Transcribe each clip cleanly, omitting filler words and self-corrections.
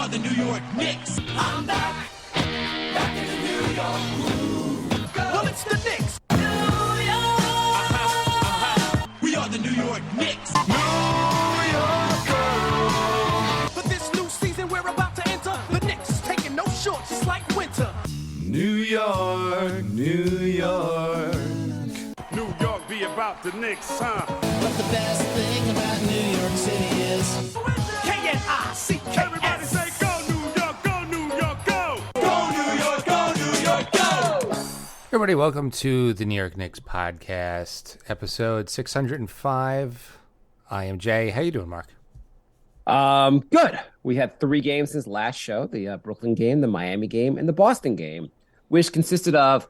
are the New York Knicks. I'm back in the New York groove. Well, it's the Knicks. New York. We are the New York Knicks. New York. For this new season we're about to enter, the Knicks is taking no shorts, just like winter. New York, New York. New York be about the Knicks, huh? But the best thing about New York City is K-N-I-C-K-S. Everybody say go New York, go New York, go! Go New York, go New York, go! Everybody, welcome to the New York Knicks podcast, episode 605. I am Jay. How you doing, Mark? Good. We had 3 games since last show, the Brooklyn game, the Miami game, and the Boston game, which consisted of,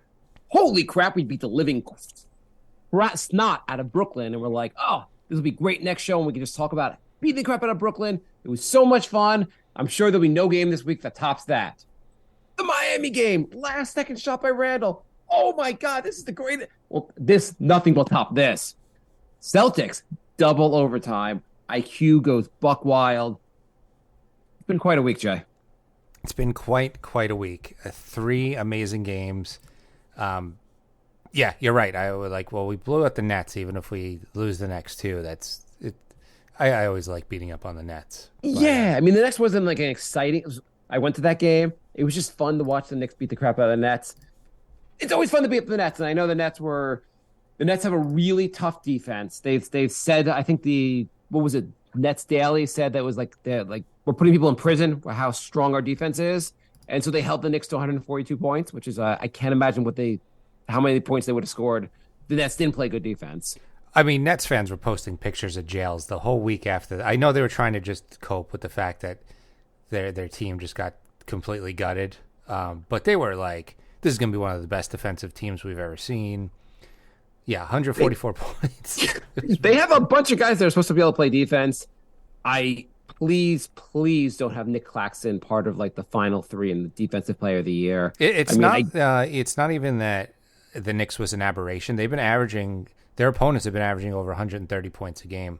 holy crap, we beat the living snot out of Brooklyn, and we're like, oh, this will be great next show, and we can just talk about beating the crap out of Brooklyn. It was so much fun. I'm sure there'll be no game this week that tops that. The Miami game, last second shot by Randle. Oh my God, this is the greatest. Well, nothing will top this. Celtics, double overtime. IQ goes buck wild. It's been quite a week, Jay. It's been quite a week. 3 amazing games. Yeah, you're right. I would we blew out the Nets. Even if we lose the next 2, that's it. I always like beating up on the Nets. Yeah, I mean, the Nets wasn't like an exciting. I went to that game. It was just fun to watch the Knicks beat the crap out of the Nets. It's always fun to beat up the Nets, and I know the Nets have a really tough defense. They've said, I think Nets Daily said that was we're putting people in prison for how strong our defense is, and so they held the Knicks to 142 points, which is I can't imagine how many points they would have scored. The Nets didn't play good defense. I mean, Nets fans were posting pictures of jails the whole week after. I know they were trying to just cope with the fact that their team just got completely gutted, but they were like, this is going to be one of the best defensive teams we've ever seen. Yeah, 144 points. They have a bunch of guys that are supposed to be able to play defense. Please don't have Nick Claxton part of the final 3 in the Defensive Player of the Year. It's not even that the Knicks was an aberration. Their opponents have been averaging over 130 points a game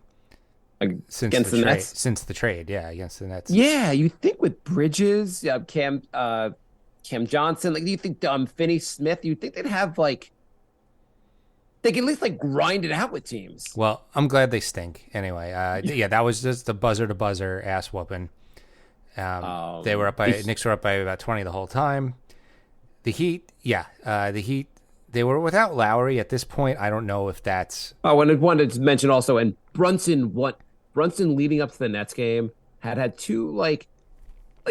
Against the Nets? Since the trade, against the Nets. Yeah, you think with Bridges, Cam Johnson, do you think Finney Smith, you'd think they'd have they can at least grind it out with teams. Well, I'm glad they stink. Anyway, that was just the buzzer-to-buzzer ass whooping. They were up by Knicks were up by about 20 the whole time. The Heat, they were without Lowry at this point. I don't know if that's. Oh, and I wanted to mention also, and Brunson leading up to the Nets game had 2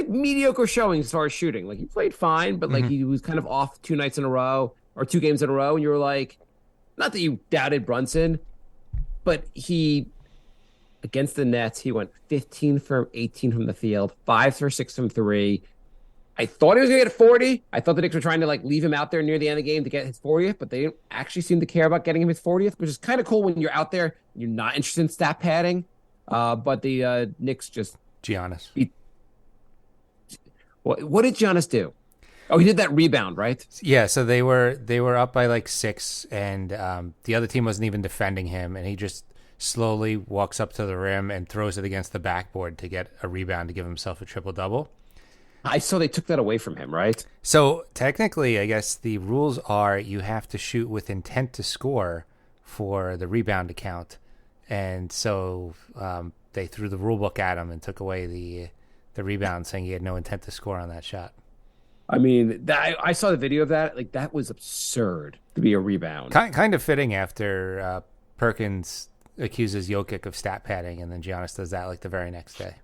mediocre showings as far as shooting. He played fine, but he was kind of off 2 nights in a row or 2 games in a row, and you were like. Not that you doubted Brunson, but against the Nets, he went 15 from 18 from the field, 5 for 6 from 3. I thought he was going to get 40. I thought the Knicks were trying to leave him out there near the end of the game to get his 40th, but they didn't actually seem to care about getting him his 40th, which is kind of cool when you're out there. You're not interested in stat padding, but the Knicks just Giannis. What did Giannis do? Oh, he did that rebound, right? Yeah, so they were up by 6, and the other team wasn't even defending him, and he just slowly walks up to the rim and throws it against the backboard to get a rebound to give himself a triple-double. I saw they took that away from him, right? So technically, I guess the rules are you have to shoot with intent to score for the rebound to count, and so they threw the rule book at him and took away the rebound, saying he had no intent to score on that shot. I mean, I saw the video of that. That was absurd to be a rebound. Kind of fitting after Perkins accuses Jokic of stat padding, and then Giannis does that the very next day.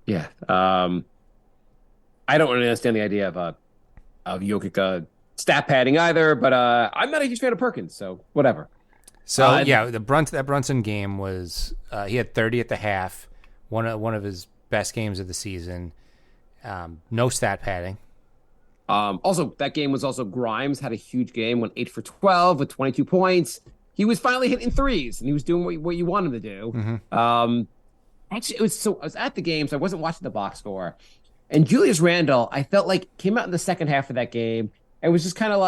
Yeah. I don't really understand the idea of Jokic stat padding either, but I'm not a huge fan of Perkins, so whatever. So, that Brunson game was he had 30 at the half, one of his best games of the season. No stat padding. Also, that game was also Grimes had a huge game, went 8 for 12 with 22 points. He was finally hitting threes, and he was doing what you want him to do. Mm-hmm. Actually, I was at the game, so I wasn't watching the box score. And Julius Randle, I felt came out in the second half of that game and was just kind of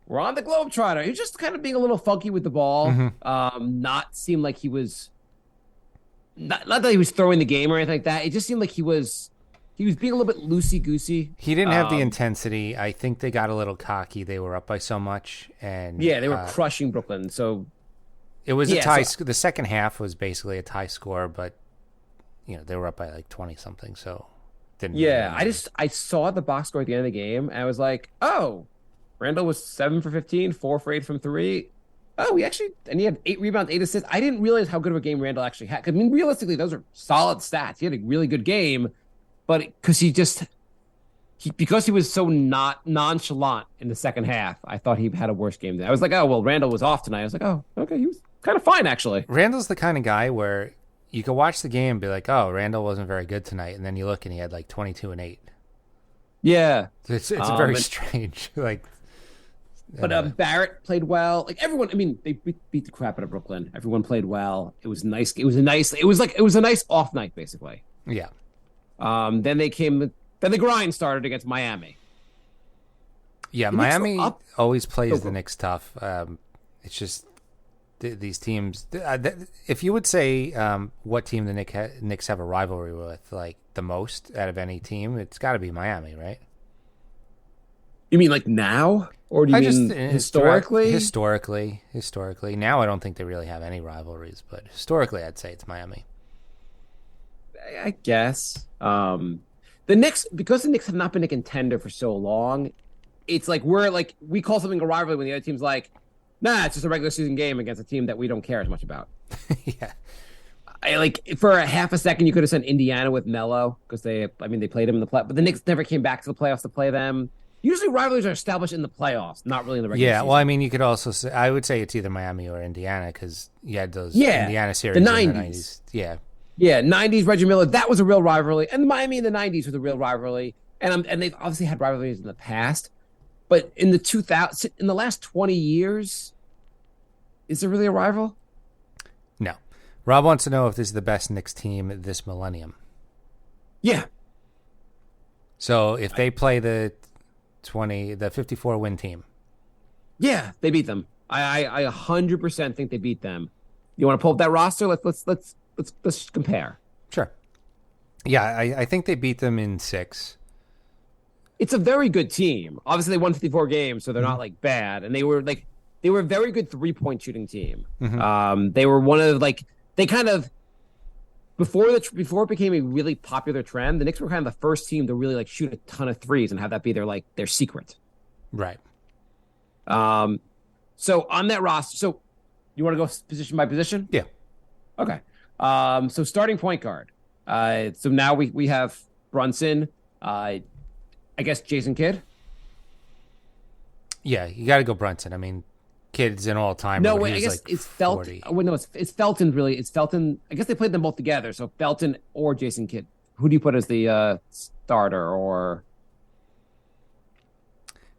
we're on the Globetrotter. He was just kind of being a little funky with the ball. Mm-hmm. Not seemed like he was not that he was throwing the game or anything like that. It just seemed like he was he was being a little bit loosey goosey. He didn't have the intensity. I think they got a little cocky. They were up by so much, and Yeah, they were crushing Brooklyn. So it was a tie. The second half was basically a tie score, but they were up by like 20 something. So didn't. Yeah, I saw the box score at the end of the game, and I was like, oh, Randle was 7 for 15, 4 for 8 from 3. Oh, and he had 8 rebounds, 8 assists. I didn't realize how good of a game Randle actually had. I mean, realistically, those are solid stats. He had a really good game, but because because he was so not nonchalant in the second half, I thought he had a worse game than I was like, oh, well, Randle was off tonight. I was like, oh, okay, he was kind of fine, actually. Randle's the kind of guy where you could watch the game and be like, oh, Randle wasn't very good tonight, and then you look and he had like 22 and 8. Yeah. It's very strange. Like, but Barrett played well. Like everyone, I mean, they beat the crap out of Brooklyn. Everyone played well. It was nice. It was a nice off night, basically. Yeah. Then the grind started against Miami. Yeah, Miami always plays the Knicks tough. It's just these teams. If you would say what team the Knicks have a rivalry with, like the most out of any team, it's got to be Miami, right? You mean like now, or do you mean historically? Historically. Now I don't think they really have any rivalries, but historically, I'd say it's Miami. I guess the Knicks, because the Knicks have not been a contender for so long. It's like we call something a rivalry when the other team's like, nah, it's just a regular season game against a team that we don't care as much about. Yeah. For a half a second, you could have sent Indiana with Melo because they played him in the play, but the Knicks never came back to the playoffs to play them. Usually rivalries are established in the playoffs, not really in the regular season. Yeah, well, I mean, you could also say, I would say it's either Miami or Indiana because you had those Indiana series the in 90s. the 90s. Yeah. Yeah, 90s, Reggie Miller, that was a real rivalry. And Miami in the 90s was a real rivalry. And they've obviously had rivalries in the past. But in the last 20 years, is there really a rival? No. Rob wants to know if this is the best Knicks team this millennium. Yeah. So if they play the 54 win team. Yeah, they beat them. I 100% think they beat them. You want to pull up that roster? Let's compare. Sure. Yeah, I think they beat them in 6. It's a very good team. Obviously, they won 54 games, so they're not like bad. And they were a very good 3-point shooting team. Mm-hmm. They were one of they kind of before it became a really popular trend. The Knicks were kind of the first team to really shoot a ton of threes and have that be their secret. Right. So on that roster, so you want to go position by position? Yeah. Okay. So starting point guard. So now we have Brunson. I guess Jason Kidd. Yeah, you got to go Brunson. I mean, Kidd's an all-timer. No, wait, I guess it's Felton. 40. Oh, wait, no, it's Felton. Really, it's Felton. I guess they played them both together. So Felton or Jason Kidd. Who do you put as the starter? Or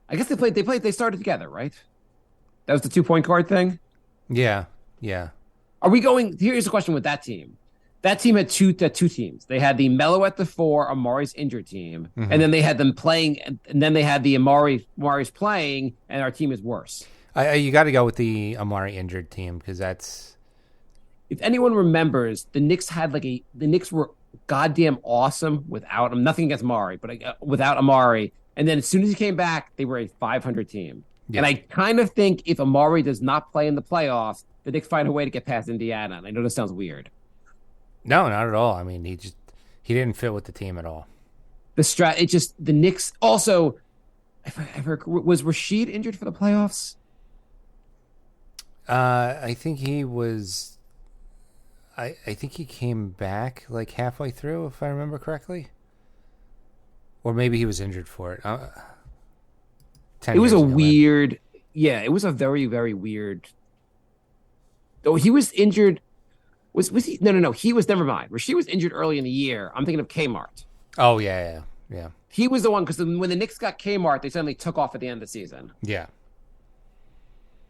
I guess they started together, right? That was the 2-point guard thing. Yeah. Are we going? Here's the question with that team. That team had two teams. They had the Melo at the 4, Amari's injured team, and then they had them playing, and then they had the Amari's playing, and our team is worse. You got to go with the Amari injured team because that's. If anyone remembers, the Knicks were goddamn awesome without him. Nothing against Amari, but without Amari. And then as soon as he came back, they were a 500 team. Yeah. And I kind of think if Amari does not play in the playoffs, the Knicks find a way to get past Indiana. And I know this sounds weird. No, not at all. I mean, he didn't fit with the team at all. The Knicks also. Was Rasheed injured for the playoffs? I think he was. I think he came back halfway through, if I remember correctly, or maybe he was injured for it. It was a weird. Yeah, it was a very, very weird. Oh, he was injured. Was he? No. He was. Never mind. Rasheed was injured early in the year. I'm thinking of Kmart. Oh yeah. He was the one because when the Knicks got Kmart, they suddenly took off at the end of the season. Yeah.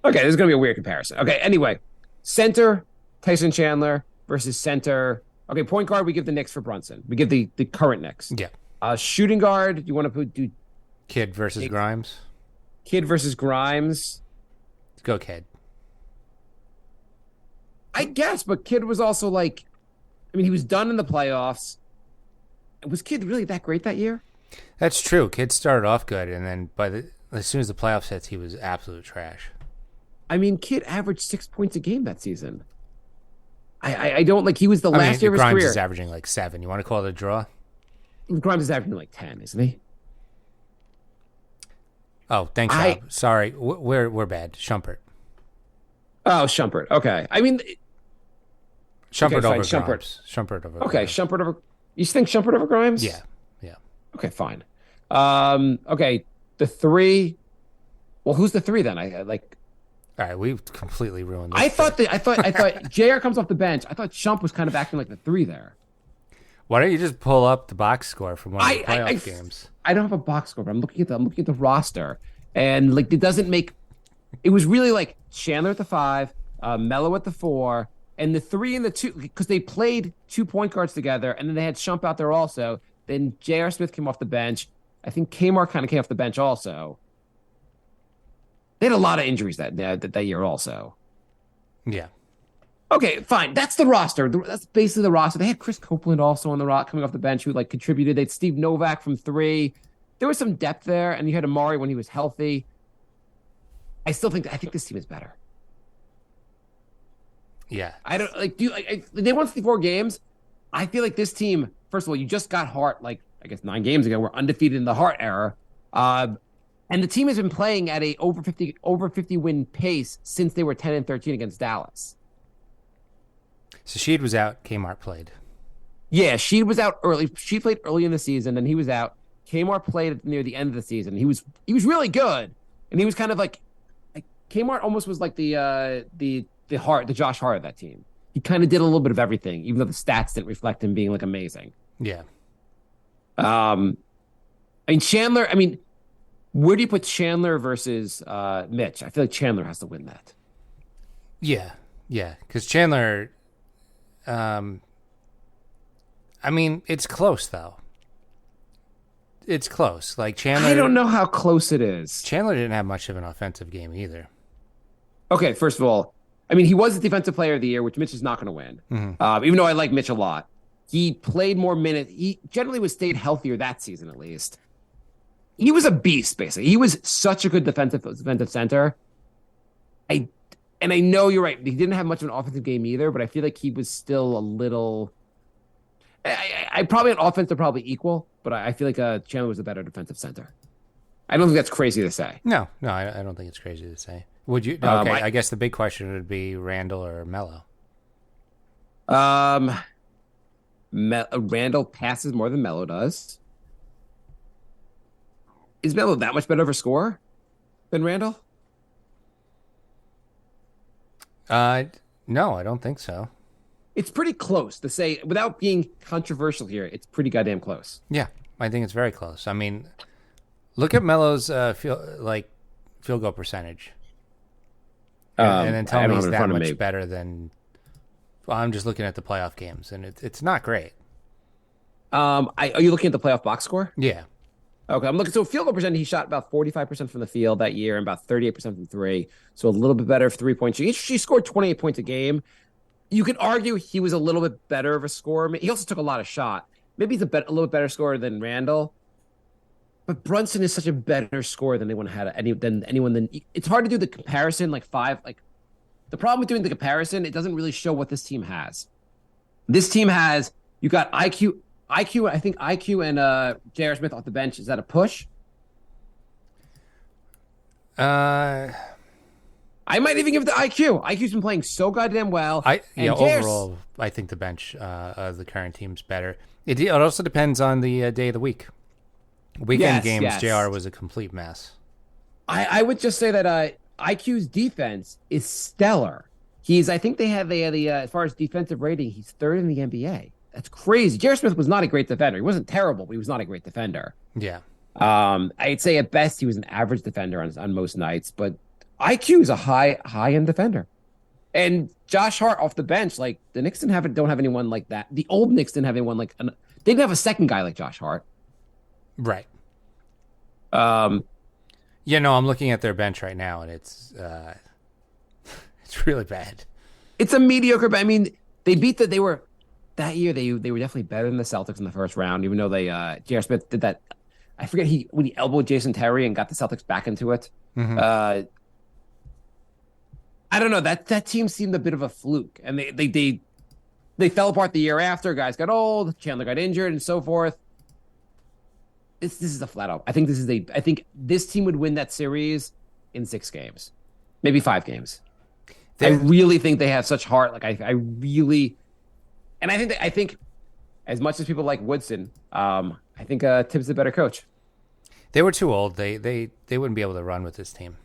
Okay, this is going to be a weird comparison. Okay, anyway. Center, Tyson Chandler versus center. Okay, point guard, we give the Knicks for Brunson. We give the current Knicks. Yeah. Shooting guard, you want to do Kidd versus Grimes? Kidd versus Grimes. Let's go Kidd. I guess, but Kidd was also he was done in the playoffs. Was Kidd really that great that year? That's true. Kidd started off good, and then as soon as the playoffs hit, he was absolute trash. I mean, Kidd averaged 6 points a game that season. I don't like. He was the last year of his Grimes career. is averaging like 7. You want to call it a draw? Grimes is averaging like 10, isn't he? Oh, thanks, Rob. Sorry, we're bad. Shumpert. Oh, Shumpert. Okay. I mean, Shumpert okay, over fine, Grimes. Shumpert over. okay, Grimes. Shumpert over. You think Shumpert over Grimes? Yeah. Okay, fine. Okay, the 3. Well, who's the 3 then? I like. All right, we've completely ruined this. I thought JR comes off the bench. I thought Shump was kind of acting like the 3 there. Why don't you just pull up the box score from one of the playoff games? I don't have a box score, but I'm looking at the roster, and like it doesn't make. It was really like Chandler at the 5, Melo at the 4, and the 3 and the 2 because they played 2 point guards together, and then they had Shump out there also. Then J.R. Smith came off the bench. I think Kmart kind of came off the bench also. They had a lot of injuries that year also. Yeah. Okay, fine. That's the roster. That's basically the roster. They had Chris Copeland also on the rock coming off the bench who like contributed. They had Steve Novak from 3. There was some depth there, and you had Amari when he was healthy. I think this team is better. Yeah. I don't like. Do you, they won 54 games. I feel like this team. First of all, you just got Hart like I guess 9 games ago. We're undefeated in the Hart era, and the team has been playing at a over 50 win pace since they were 10 and 13 against Dallas. So Sheed was out. Kmart played. Yeah, Sheed was out early. She played early in the season, and he was out. Kmart played near the end of the season. He was really good, and he was kind of like Kmart almost was like the Josh Hart of that team. He kind of did a little bit of everything, even though the stats didn't reflect him being like amazing. Yeah. I mean Chandler. I mean, where do you put Chandler versus Mitch? I feel like Chandler has to win that. Yeah, because Chandler. I mean, it's close though. It's close. Like Chandler. I don't know how close it is. Chandler didn't have much of an offensive game either. Okay, first of all, I mean, he was the defensive player of the year, which Mitch is not going to win. Mm-hmm. Even though I like Mitch a lot. He played more minutes. He generally stayed healthier that season, at least. He was a beast, basically. He was such a good defensive center. I know you're right. He didn't have much of an offensive game either, but I feel like he was still a little. I probably on offense they're probably equal, but I feel like Chandler was a better defensive center. I don't think that's crazy to say. No, I don't think it's crazy to say. Would you? Okay, I guess the big question would be Randle or Melo. Randle passes more than Melo does. Is Melo that much better of a scorer than Randle? No, I don't think so. It's pretty close to say, without being controversial here, it's pretty goddamn close. Yeah, I think it's very close. I mean, look at Melo's field goal percentage. And then tell me he's that much better than. Well, I'm just looking at the playoff games, and it's not great. Are you looking at the playoff box score? Yeah. Okay, I'm looking. So field goal percentage, he shot about 45% from the field that year, and about 38% from 3. So a little bit better for 3-point shooting. She scored 28 points a game. You could argue he was a little bit better of a scorer. He also took a lot of shot. Maybe he's a little better scorer than Randle. But Brunson is such a better scorer than anyone had anyone. It's hard to do the comparison. The problem with doing the comparison, it doesn't really show what this team has. This team has you got IQ. I think IQ and J.R. Smith off the bench. Is that a push? I might even give it to IQ. IQ's been playing so goddamn well. Overall, I think the bench of the current team's better. It also depends on the day of the week. Weekend games, yes. JR was a complete mess. I would just say that IQ's defense is stellar. I think they have the as far as defensive rating, he's 3rd in the NBA. That's crazy. J.R. Smith was not a great defender. He wasn't terrible, but he was not a great defender. Yeah. I'd say at best he was an average defender on most nights, but IQ is a high-end defender. And Josh Hart off the bench, like the Knicks don't have anyone like that. The old Knicks didn't have anyone they didn't have a second guy like Josh Hart. Right. I'm looking at their bench right now, and it's really bad. It's a mediocre. I mean, they that year they were definitely better than the Celtics in the first round, even though they J.R. Smith did that. I forget when he elbowed Jason Terry and got the Celtics back into it. I don't know, that team seemed a bit of a fluke, and they fell apart the year after. Guys got old, Chandler got injured, and so forth. This is a flat out. I think this team would win that series in 6 games, maybe 5 games. I really think they have such heart. Like I really, and I think as much as people like Woodson, I think Tibbs is a better coach. They were too old. They wouldn't be able to run with this team.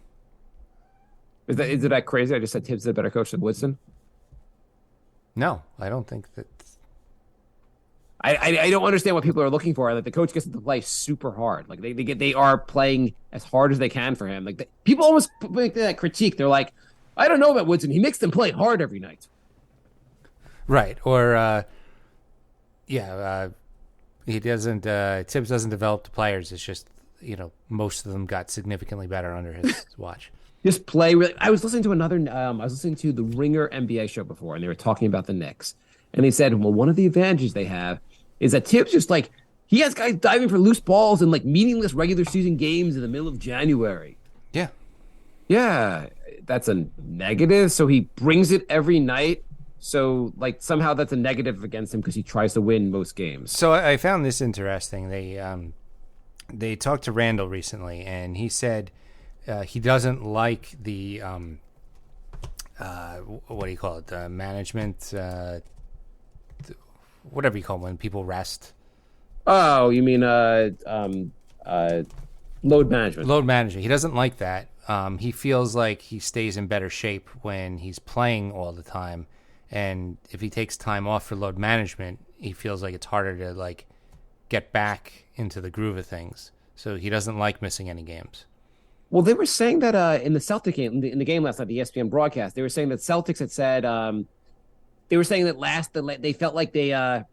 Is that crazy? I just said Tibbs is a better coach than Woodson. No, I don't think that. I don't understand what people are looking for. Like the coach gets to play super hard. Like they are playing as hard as they can for him. Like people almost make that critique. They're like, I don't know about Woodson. He makes them play hard every night. Right. Or he doesn't. Tibbs doesn't develop the players. It's just most of them got significantly better under his watch. Just play. I was listening to I was listening to the Ringer NBA show before, and they were talking about the Knicks, and they said, well, one of the advantages they have is that Tibbs just he has guys diving for loose balls in meaningless regular season games in the middle of January. Yeah. Yeah, that's a negative. So he brings it every night. So somehow that's a negative against him because he tries to win most games. So I found this interesting. They talked to Randle recently, and he said he doesn't like the what do you call it? The management. Whatever you call it when people rest. Oh, you mean load management? Load management. He doesn't like that. He feels like he stays in better shape when he's playing all the time, and if he takes time off for load management, he feels like it's harder to get back into the groove of things. So he doesn't like missing any games. Well, they were saying that in the Celtic game, in the game last night, the ESPN broadcast, they were saying that Celtics had said. They were saying that they felt like they, I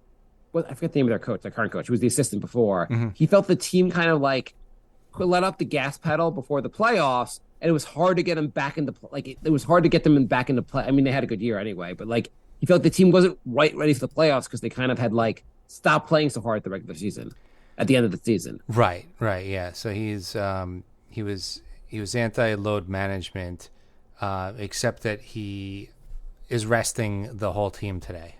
forget the name of their coach, their current coach, who was the assistant before. Mm-hmm. He felt the team kind of let up the gas pedal before the playoffs, and it was hard to get them back into it was hard to get them back into play. I mean, they had a good year anyway, but he felt the team wasn't ready for the playoffs because they kind of had stopped playing so hard at the regular season, at the end of the season. Right, yeah. So he was anti-load management, except that he is resting the whole team today.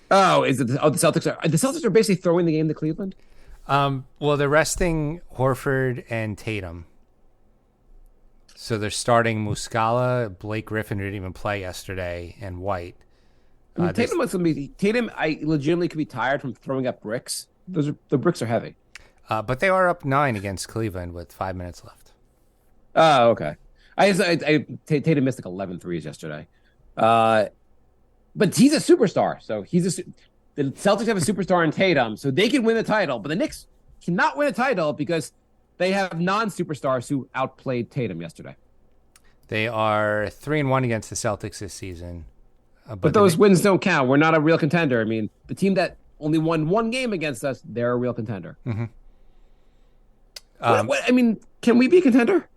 Oh, is it? The Celtics are basically throwing the game to Cleveland. Well, they're resting Horford and Tatum, so they're starting Muscala. Blake Griffin didn't even play yesterday, and White. Tatum I legitimately could be tired from throwing up bricks. The bricks are heavy. But they are up 9 against Cleveland with 5 minutes left. Oh, okay. Tatum missed 11 threes yesterday. But he's a superstar. So the Celtics have a superstar in Tatum, so they can win the title. But the Knicks cannot win a title because they have non-superstars who outplayed Tatum yesterday. They are 3-1 against the Celtics this season. But those wins don't count. We're not a real contender. I mean, the team that only won 1 game against us, they're a real contender. Mm-hmm. I mean, can we be a contender?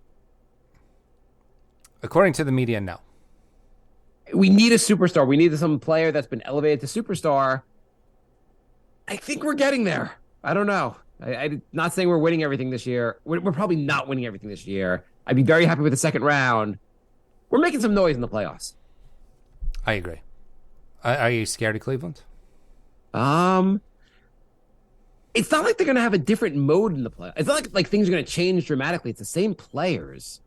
According to the media, no. We need a superstar. We need some player that's been elevated to superstar. I think we're getting there. I don't know. I'm not saying we're winning everything this year. We're probably not winning everything this year. I'd be very happy with the second round. We're making some noise in the playoffs. I agree. Are you scared of Cleveland? It's not like they're going to have a different mode in the playoffs. It's not like things are going to change dramatically. It's the same players.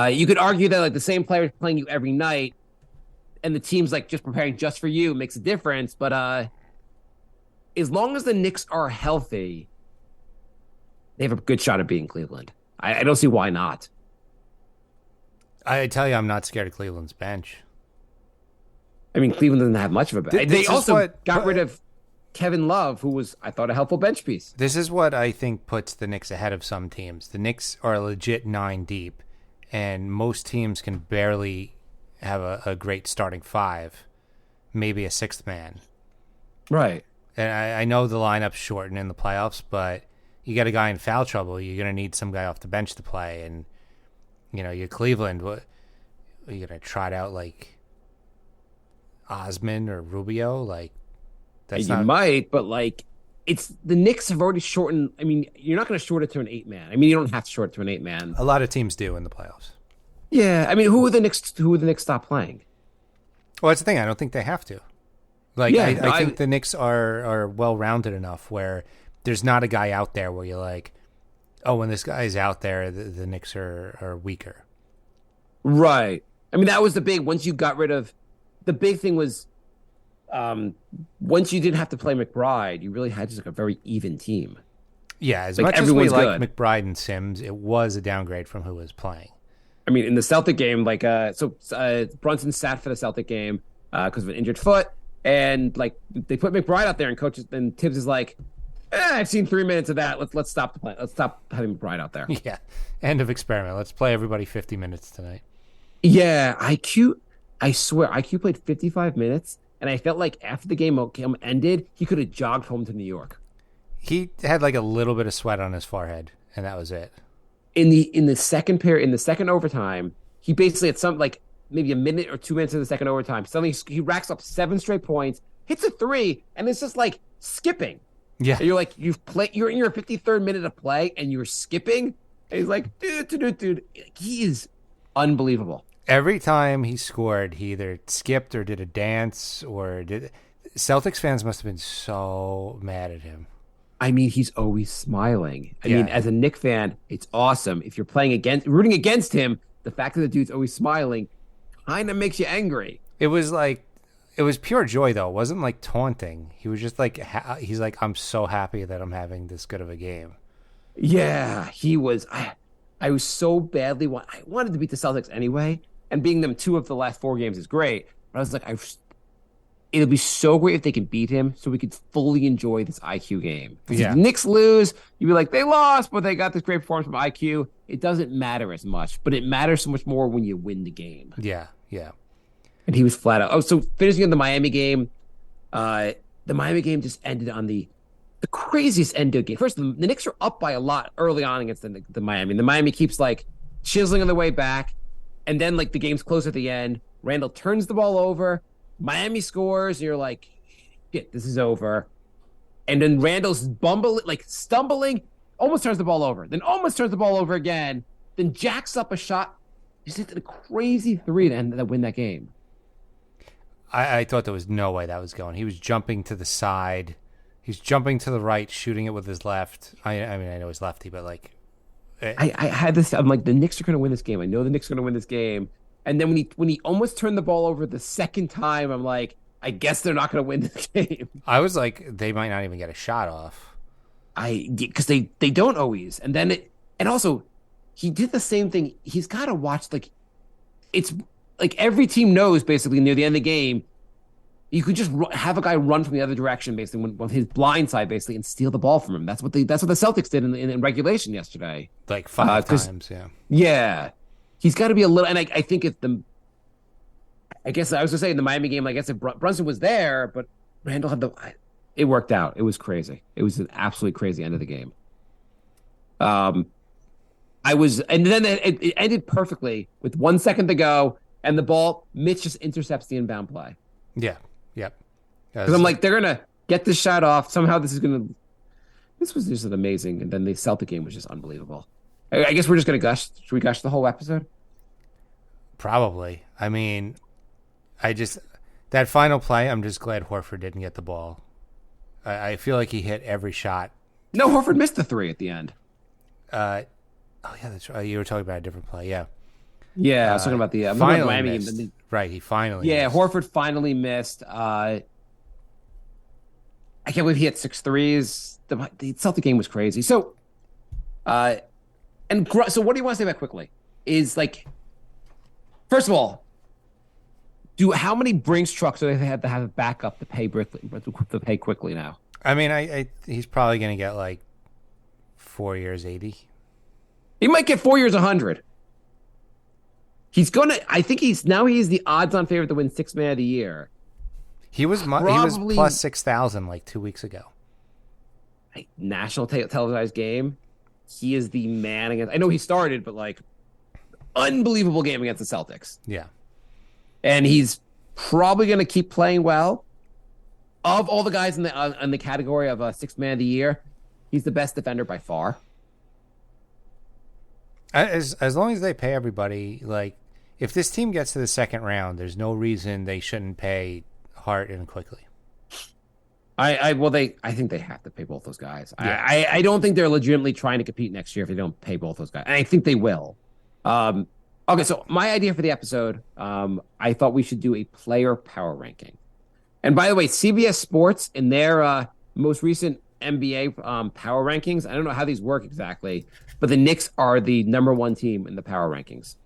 You could argue that the same players playing you every night, and the team's just preparing just for you makes a difference. But as long as the Knicks are healthy, they have a good shot at beating Cleveland. I don't see why not. I tell you, I'm not scared of Cleveland's bench. I mean, Cleveland doesn't have much of a bench. They also got rid of Kevin Love, who was, I thought, a helpful bench piece. This is what I think puts the Knicks ahead of some teams. The Knicks are legit 9 deep, and most teams can barely have a great starting 5, maybe a 6th man. Right. And I know the lineup's shortened in the playoffs, but you got a guy in foul trouble, you're going to need some guy off the bench to play. And, you're Cleveland. What, are you going to trot out, Osman or Rubio. Like that's You not. might, but like it's the Knicks have already shortened. I mean, you're not going to short it to an 8-man. I mean, you don't have to short it to an 8-man. A lot of teams do in the playoffs. Yeah, I mean, who are the Knicks? Who are the Knicks stop playing? Well, that's the thing. I don't think they have to. Like, Yeah, I think the Knicks are well rounded enough where there's not a guy out there where you're like, oh, when this guy's out there, the Knicks are weaker. Right. I mean, that was the big. Once you got rid of, the big thing was, once you didn't have to play McBride, you really had just like a very even team. Yeah, as Like, much as we everyone's like good. McBride and Sims, it was a downgrade from who was playing. I mean, in the Celtic game, like, Brunson sat for the Celtic game because of an injured foot, and like they put McBride out there, and Tibbs is like, I've seen 3 minutes of that. Let's stop the play. Let's stop having McBride out there. Yeah, end of experiment. Let's play everybody 50 minutes tonight. Yeah, IQ. I swear, IQ played 55 minutes, and I felt like after the game ended, he could have jogged home to New York. He had like a little bit of sweat on his forehead, and that was it. In the second period, in the second overtime, he basically had some like maybe a minute or 2 minutes of the second overtime. Suddenly he racks up 7 straight points, hits a 3, and it's just like skipping. Yeah, And you're like, you're in your 53rd minute of play, and you're skipping. And he's like, dude, he is unbelievable. every time he scored, he either skipped or did a dance or did. Celtics fans must have been so mad at him. I mean, he's always smiling. I Yeah. mean, as a Knick fan, it's awesome. If you're rooting against him, the fact that the dude's always smiling kind of makes you angry. It was pure joy though. It wasn't like taunting. He was just like, he's like, I'm so happy that I'm having this good of a game. Yeah, he was. I was so badly. I wanted to beat the Celtics anyway, and beating them 2 of the last 4 games is great. But I was like, it'll be so great if they can beat him, so we could fully enjoy this IQ game. Yeah. If the Knicks lose, you'd be like, they lost, but they got this great performance from IQ. It doesn't matter as much, but it matters so much more when you win the game. Yeah, yeah. And he was flat out. Oh, so finishing in the Miami game, the Miami game just ended on the craziest end of the game. First, the Knicks are up by a lot early on against the Miami. The Miami keeps like chiseling on the way back, and then like the game's close at the end. Randle turns the ball over. Miami scores, and you're like, shit, this is over. And then Randle's stumbling, almost turns the ball over. Then almost turns the ball over again. Then jacks up a shot. Just hit a crazy 3 to end that win that game. I thought there was no way that was going. He was jumping to the side. He's jumping to the right, shooting it with his left. I mean, I know he's lefty, but like, I had this. I'm like, the Knicks are going to win this game. I know the Knicks are going to win this game. And then when he almost turned the ball over the second time, I'm like, I guess they're not going to win this game. I was like, they might not even get a shot off. Because they don't always. And then and also, he did the same thing. He's got to watch it's like every team knows basically near the end of the game, you could just have a guy run from the other direction basically with his blind side basically and steal the ball from him. That's what the Celtics did in regulation yesterday. Like 5 times, yeah. Yeah. He's got to be a little, and I think I guess I was going to say in the Miami game, I guess if Brunson was there, but Randle had it worked out. It was crazy. It was an absolutely crazy end of the game. And then it ended perfectly with 1 second to go, and the ball, Mitch just intercepts the inbound play. Yeah, yep. Because I'm like, they're going to get this shot off. Somehow this was just an amazing, and then the Celtic game was just unbelievable. I guess we're just going to gush. Should we gush the whole episode? Probably. I mean, that final play, I'm just glad Horford didn't get the ball. I feel like he hit every shot. No, Horford missed the 3 at the end. Oh, yeah, that's right. You were talking about a different play, yeah. Yeah, I was talking about the finally Miami missed. game. Right, he finally missed. Horford finally missed. I can't believe he hit 6 threes. The Celtic game was crazy. So, so what do you want to say about quickly? Is like, first of all, how many Brinks trucks do they have to have a backup to pay quickly now? I mean, he's probably going to get like 4 years, 80. He might get 4 years, 100. I think he's the odds-on favorite to win 6th Man of the Year. He was Probably- plus 6,000 like 2 weeks ago. National televised game. He is the man against. I know he started, but like, unbelievable game against the Celtics. Yeah. And he's probably going to keep playing well. Of all the guys in the category of sixth man of the year, he's the best defender by far. As long as they pay everybody, like if this team gets to the second round, there's no reason they shouldn't pay Hart and quickly. I think they have to pay both those guys. Yeah. I don't think they're legitimately trying to compete next year if they don't pay both those guys. And I think they will. Okay, so my idea for the episode, I thought we should do a player power ranking. And by the way, CBS Sports in their most recent NBA power rankings, I don't know how these work exactly, but the Knicks are the number one team in the power rankings.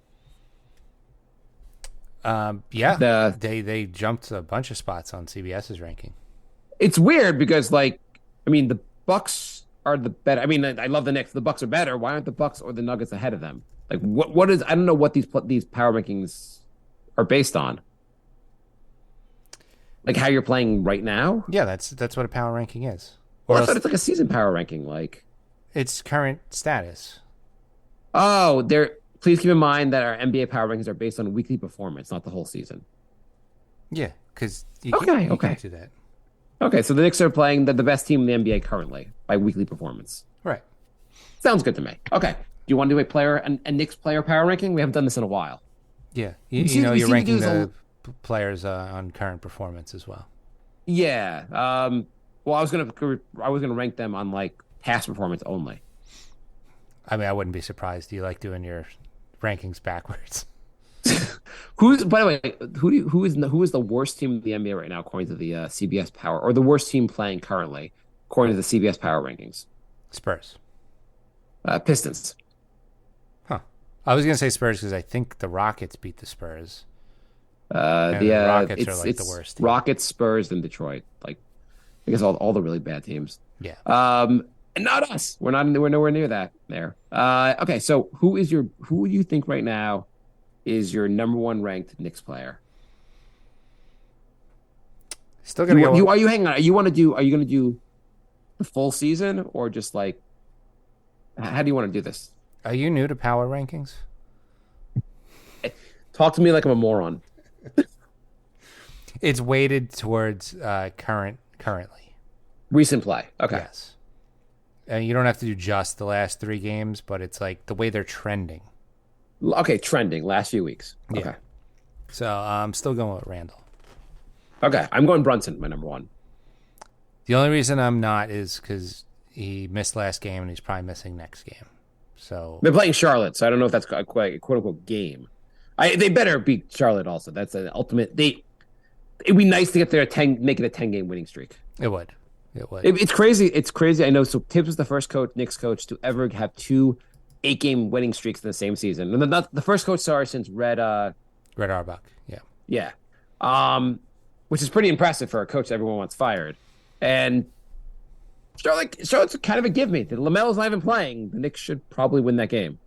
Yeah, they jumped a bunch of spots on CBS's ranking. It's weird because, like, I mean, the Bucks are the better. I mean, I love the Knicks. The Bucks are better. Why aren't the Bucks or the Nuggets ahead of them? Like, what is? I don't know what these power rankings are based on. Like how you're playing right now. Yeah, that's what a power ranking is. Or I thought it's like a season power ranking. Like it's current status. Oh, please keep in mind that our NBA power rankings are based on weekly performance, not the whole season. Yeah, because you can't do that. Okay, so the Knicks are playing the best team in the NBA currently by weekly performance. Right. Sounds good to me. Okay. Do you want to do a Knicks player power ranking? We haven't done this in a while. Yeah. You're ranking the players on current performance as well. Yeah. Well, I was gonna rank them on like past performance only. I mean, I wouldn't be surprised. Do you like doing your rankings backwards? By the way, who is the worst team in the NBA right now according to the CBS Power, or the worst team playing currently according to the CBS Power rankings? Spurs. Pistons. Huh. I was gonna say Spurs because I think the Rockets beat the Spurs. The Rockets are like the worst team. Rockets, Spurs, and Detroit. Like, I guess all the really bad teams. Yeah. And not us. We're nowhere near that there. Okay, so who do you think right now is your number one ranked Knicks player? Still gonna go. Are you hanging on? Are you gonna do the full season or just like how do you want to do this? Are you new to power rankings? Talk to me like I'm a moron. It's weighted towards currently. Recent play. Okay. Yes. And you don't have to do just the last 3 games, but it's like the way they're trending. Okay, trending last few weeks. Okay. Yeah. So I'm still going with Randle. Okay, I'm going Brunson, my number one. The only reason I'm not is because he missed last game and he's probably missing next game. So they're playing Charlotte, so I don't know if that's a quote unquote game. They better beat Charlotte also. That's an ultimate. It'd be nice to get there make it a 10-game winning streak. It would. It's crazy. It's crazy. I know. So Tibbs was the first Knicks coach to ever have 2 8-game winning streaks in the same season. And the first coach saw since Red Auerbach. Yeah. Yeah. Which is pretty impressive for a coach that everyone wants fired. And Charlotte's kind of a give me. LaMelo's not even playing. The Knicks should probably win that game.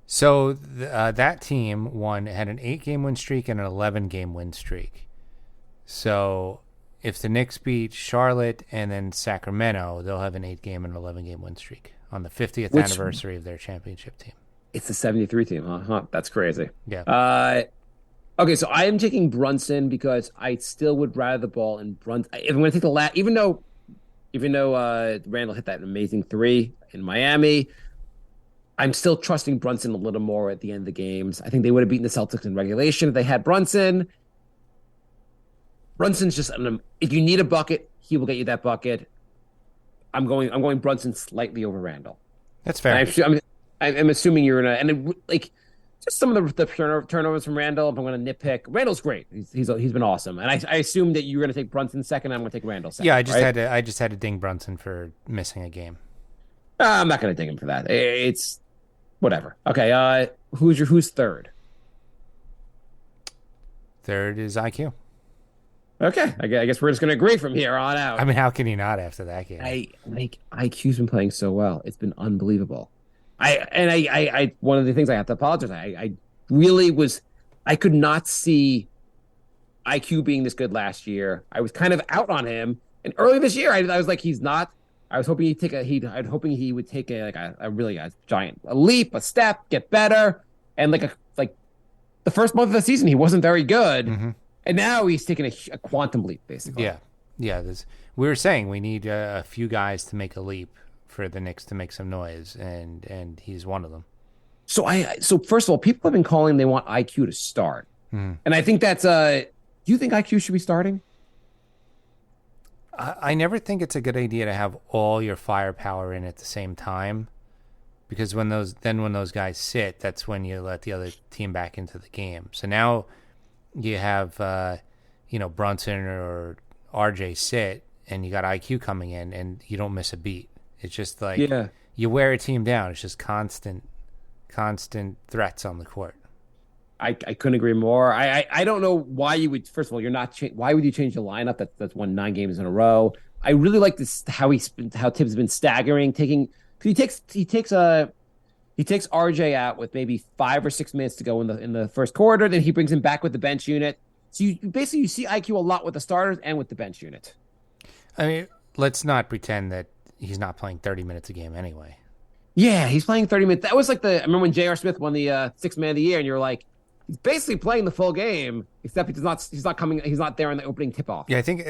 So that team had an 8-game win streak and an 11-game win streak. So if the Knicks beat Charlotte and then Sacramento, they'll have an 8-game and 11-game win streak on the 50th anniversary of their championship team. It's the 73 team, huh? That's crazy. Yeah. Okay, so I am taking Brunson because I still would rather the ball in Brunson. If I'm going to take the last, even though Randle hit that amazing 3 in Miami, I'm still trusting Brunson a little more at the end of the games. I think they would have beaten the Celtics in regulation if they had Brunson. Brunson's just if you need a bucket, he will get you that bucket. I'm going Brunson slightly over Randle. That's fair. I'm assuming you're just some of the turnovers from Randle. If I'm going to nitpick, Randle's great. He's been awesome, and I assume that you're going to take Brunson second. I'm going to take Randle second. Yeah, I just had to ding Brunson for missing a game. I'm not going to ding him for that. It's whatever. Okay, who's third? Third is IQ. Okay, I guess we're just going to agree from here on out. I mean, how can he not after that game? IQ's been playing so well; it's been unbelievable. I one of the things I have to apologize. I really was. I could not see IQ being this good last year. I was kind of out on him, and early this year, I was like, he's not. I was hoping hoping he would take a really giant leap, a step, get better, and like the first month of the season, he wasn't very good. Mm-hmm. And now he's taking a quantum leap, basically. Yeah, yeah. We were saying we need a few guys to make a leap for the Knicks to make some noise, and he's one of them. So first of all, people have been calling they want IQ to start, and I think that's do you think IQ should be starting? I never think it's a good idea to have all your firepower in at the same time, because when those guys sit, that's when you let the other team back into the game. So now you have Brunson or RJ sit, and you got IQ coming in, and you don't miss a beat. It's just like you wear a team down. It's just constant threats on the court. I couldn't agree more. I don't know why you would. First of all, you're not. Why would you change the lineup? That's won 9 games in a row. I really like this how Tibbs has been staggering, taking. He takes RJ out with maybe 5 or 6 minutes to go in the first quarter. Then he brings him back with the bench unit. So you see IQ a lot with the starters and with the bench unit. I mean, let's not pretend that he's not playing 30 minutes a game anyway. Yeah, he's playing 30 minutes. That was like I remember when J.R. Smith won the Sixth Man of the Year, and you were like, he's basically playing the full game, except he's not there in the opening tip-off. Yeah, I think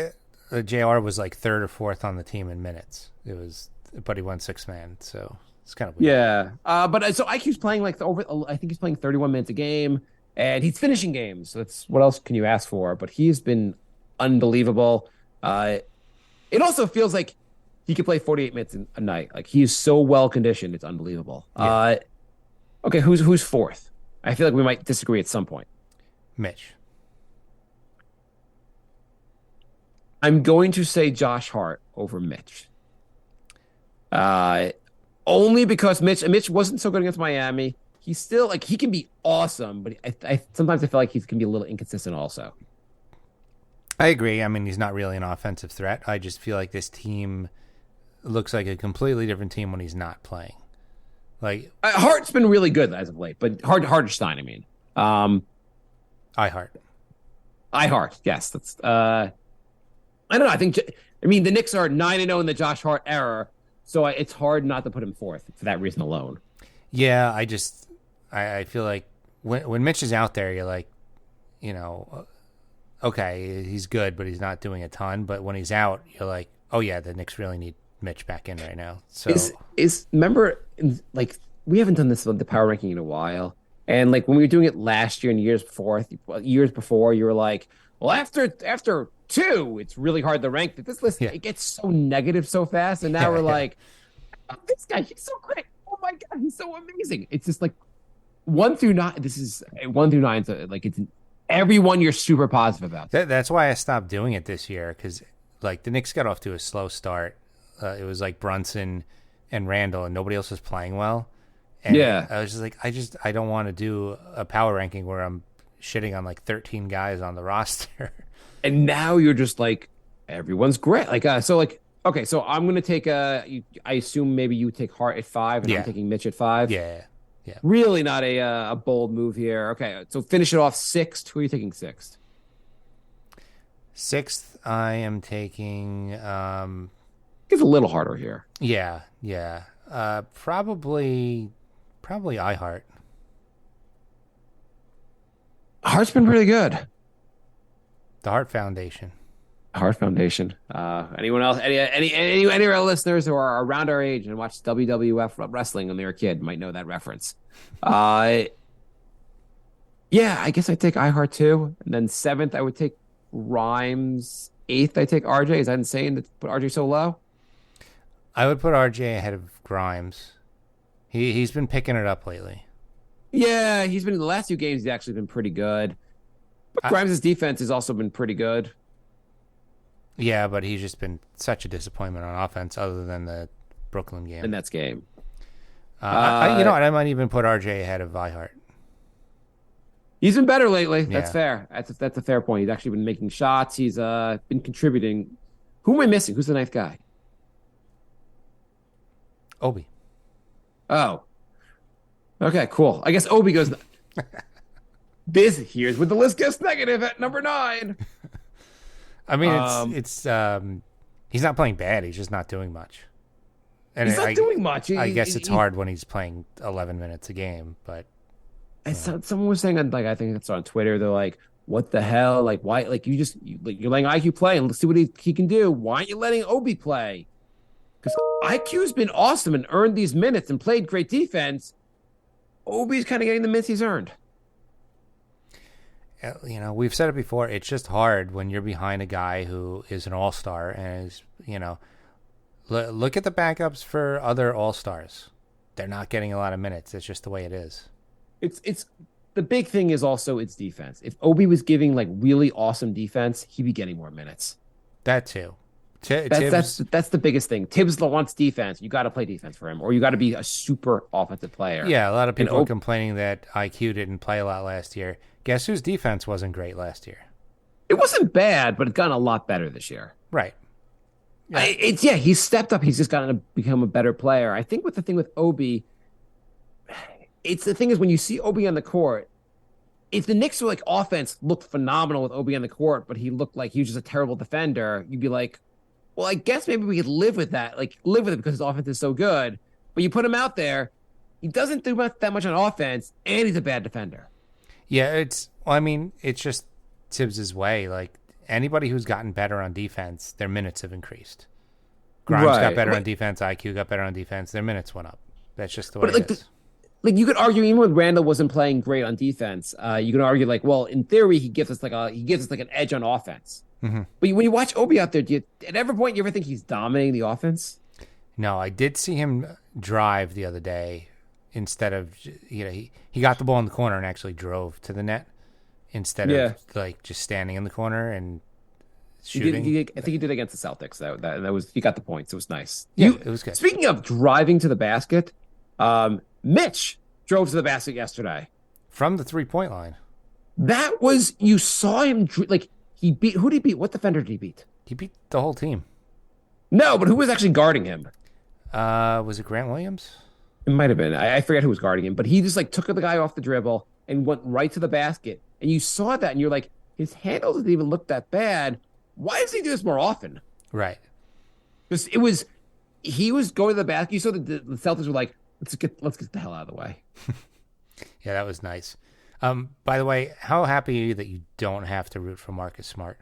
JR was like 3rd or 4th on the team in minutes. But he won 6 man, so it's kind of weird. Yeah, but so IQ's playing I think he's playing 31 minutes a game, and he's finishing games. So that's what else can you ask for? But he's been unbelievable. It also feels like he could play 48 minutes a night. Like he is so well conditioned, it's unbelievable. Yeah. Okay, who's 4th? I feel like we might disagree at some point. Mitch. I'm going to say Josh Hart over Mitch. Only because Mitch wasn't so good against Miami. He's still he can be awesome, but I sometimes I feel like he can be a little inconsistent also. I agree. I mean, he's not really an offensive threat. I just feel like this team looks like a completely different team when he's not playing. Like Hart's been really good as of late, but Hartenstein, I mean. Hart. Yes. That's I don't know. I mean the Knicks are 9-0 in the Josh Hart era, so it's hard not to put him 4th for that reason alone. Yeah, I feel like when Mitch is out there, you're like, okay, he's good, but he's not doing a ton. But when he's out, you're like, oh yeah, the Knicks really need Mitch back in right now. So remember, we haven't done this the power ranking in a while, and when we were doing it last year and years before, you were like, well, after 2, it's really hard to rank. But this list it gets so negative so fast, and now we're like, oh, this guy, he's so great. Oh my god, he's so amazing. It's just 1 through 9. This is 1 through 9. So it's everyone you're super positive about. That's why I stopped doing it this year, because the Knicks got off to a slow start. It was Brunson and Randle, and nobody else was playing well. And I was just I don't want to do a power ranking where I'm shitting on 13 guys on the roster. And now you're just everyone's great. Okay, so I'm gonna take I assume maybe you take Hart at 5, and I'm taking Mitch at 5. Yeah. Really not a bold move here. Okay, so finish it off 6th. Who are you taking 6th? 6th, I am taking. It's a little harder here. Yeah. Probably Hart. Hart's been pretty good. The Hart Foundation. Anyone else? Any of our listeners who are around our age and watched WWF wrestling when they were a kid might know that reference. Yeah, I guess I take iHeart too. And then 7th, I would take Rhymes. 8th, I take RJ. Is that insane to put RJ so low? I would put RJ ahead of Grimes. He's been picking it up lately. Yeah, he's been in the last 2 games. He's actually been pretty good. But Grimes' defense has also been pretty good. Yeah, but he's just been such a disappointment on offense, other than the Brooklyn game. The Nets game. I might even put RJ ahead of iHeart. He's been better lately. Yeah. That's fair. That's a fair point. He's actually been making shots. He's been contributing. Who am I missing? Who's the 9th guy? Obi. Oh. Okay, cool. I guess Obi goes. Here's where the list gets negative at number 9. I mean, it's he's not playing bad. He's just not doing much. And he's not doing much. I guess it's hard when he's playing 11 minutes a game, but someone was saying I think it's on Twitter. They're like, what the hell? Like, why? Like, you're letting IQ play and let's see what he can do. Why aren't you letting Obi play? Because IQ's been awesome and earned these minutes and played great defense. Obi's kind of getting the minutes he's earned. You know, we've said it before. It's just hard when you're behind a guy who is an all-star and is, you know, look at the backups for other all-stars. They're not getting a lot of minutes. It's just the way it is. It's the big thing is also its defense. If Obi was giving like really awesome defense, he'd be getting more minutes. That too. That's the biggest thing. Tibbs wants defense. You got to play defense for him, or you got to be a super offensive player. Yeah, a lot of people are complaining that IQ didn't play a lot last year. Guess whose defense wasn't great last year? It wasn't bad, but it's gotten a lot better this year. Right. Yeah. He's stepped up. He's just gotten to become a better player. I think the thing with Obi, it's the thing is when you see Obi on the court, if the Knicks were like offense looked phenomenal with Obi on the court, but he looked like he was just a terrible defender, you'd be like, well, I guess maybe we could live with that, like live with it because his offense is so good. But you put him out there, he doesn't do that much on offense, and he's a bad defender. Yeah, it's just Tibbs' way. Like anybody who's gotten better on defense, their minutes have increased. Grimes got better on defense. IQ got better on defense. Their minutes went up. That's just the way it is. Like you could argue, even when Randle wasn't playing great on defense, you can argue like, well, in theory, he gives us like an edge on offense. Mm-hmm. But when you watch Obi out there, at every point you ever think he's dominating the offense? No, I did see him drive the other day instead of, you know, he got the ball in the corner and actually drove to the net instead of like just standing in the corner and shooting. I think he did against the Celtics. That was he got the points. It was nice. Yeah, it was good. Speaking of driving to the basket, Mitch drove to the basket yesterday from the 3-point line. That was you saw him like. Who did he beat? What defender did he beat? He beat the whole team. No, but who was actually guarding him? Was it Grant Williams? It might have been. I forget who was guarding him, but he just like took the guy off the dribble and went right to the basket. And you saw that, and you're like, his handle doesn't even look that bad. Why does he do this more often? Right. Because he was going to the basket. You saw that the Celtics were like, let's get the hell out of the way. Yeah, that was nice. By the way, how happy are you that you don't have to root for Marcus Smart?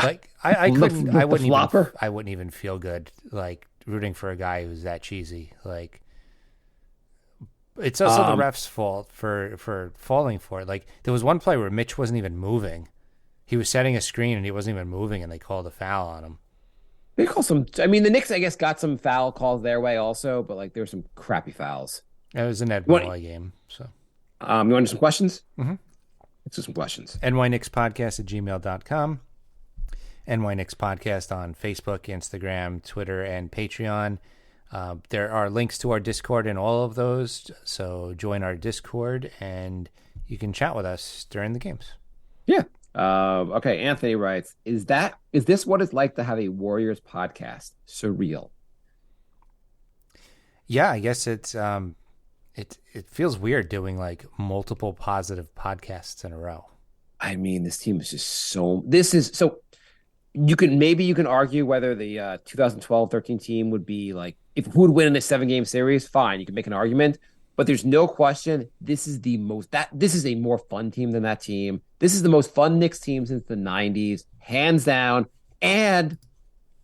Like I wouldn't even feel good like rooting for a guy who's that cheesy. Like it's also the ref's fault for falling for it. Like there was one play where Mitch wasn't even moving. He was setting a screen and he wasn't even moving, and they called a foul on him. They call some. I mean, the Knicks, I guess, got some foul calls their way also, but like there were some crappy fouls. It was an Ed Malloy game. So, you want to do some questions? Mm-hmm. Let's do some questions. nyknickspodcast@gmail.com. NY Knicks Podcast on Facebook, Instagram, Twitter, and Patreon. There are links to our Discord in all of those, so join our Discord and you can chat with us during the games. Yeah. Okay. Anthony writes, is this what it's like to have a Warriors podcast? Surreal. Yeah, I guess it's it feels weird doing like multiple positive podcasts in a row. I mean, this team is just so you can argue whether the 2012-13 team would be like, if who would win in a 7-game series, fine, you can make an argument, but there's no question this is a more fun team than that team. This is the most fun Knicks team since the 90s, hands down, and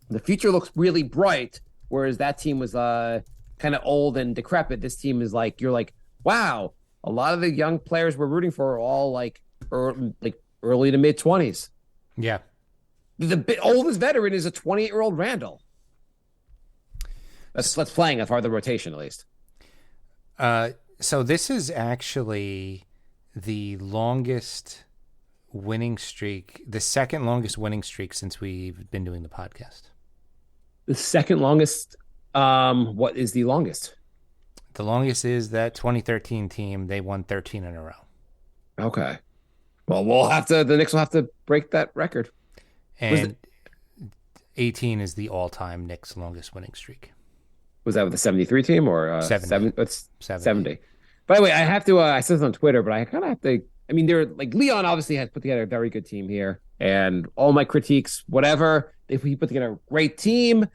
the future looks really bright, whereas that team was kind of old and decrepit. This team is like, you're like, wow, a lot of the young players we're rooting for are all like early to mid 20s. Yeah. The oldest veteran is a 28-year-old Randle. That's playing as part of the rotation, at least. So this is actually the longest winning streak, the second longest winning streak since we've been doing the podcast. The second longest. What is the longest? The longest is that 2013 team. They won 13 in a row. Okay. Well, the Knicks will have to break that record. And 18 is the all-time Knicks longest winning streak. Was that with the 73 team or 70? It's 70. By the way, I have to. I said this on Twitter, but I kind of have to. I mean, they're like Leon obviously has put together a very good team here, and all my critiques, whatever, if he put together a great team.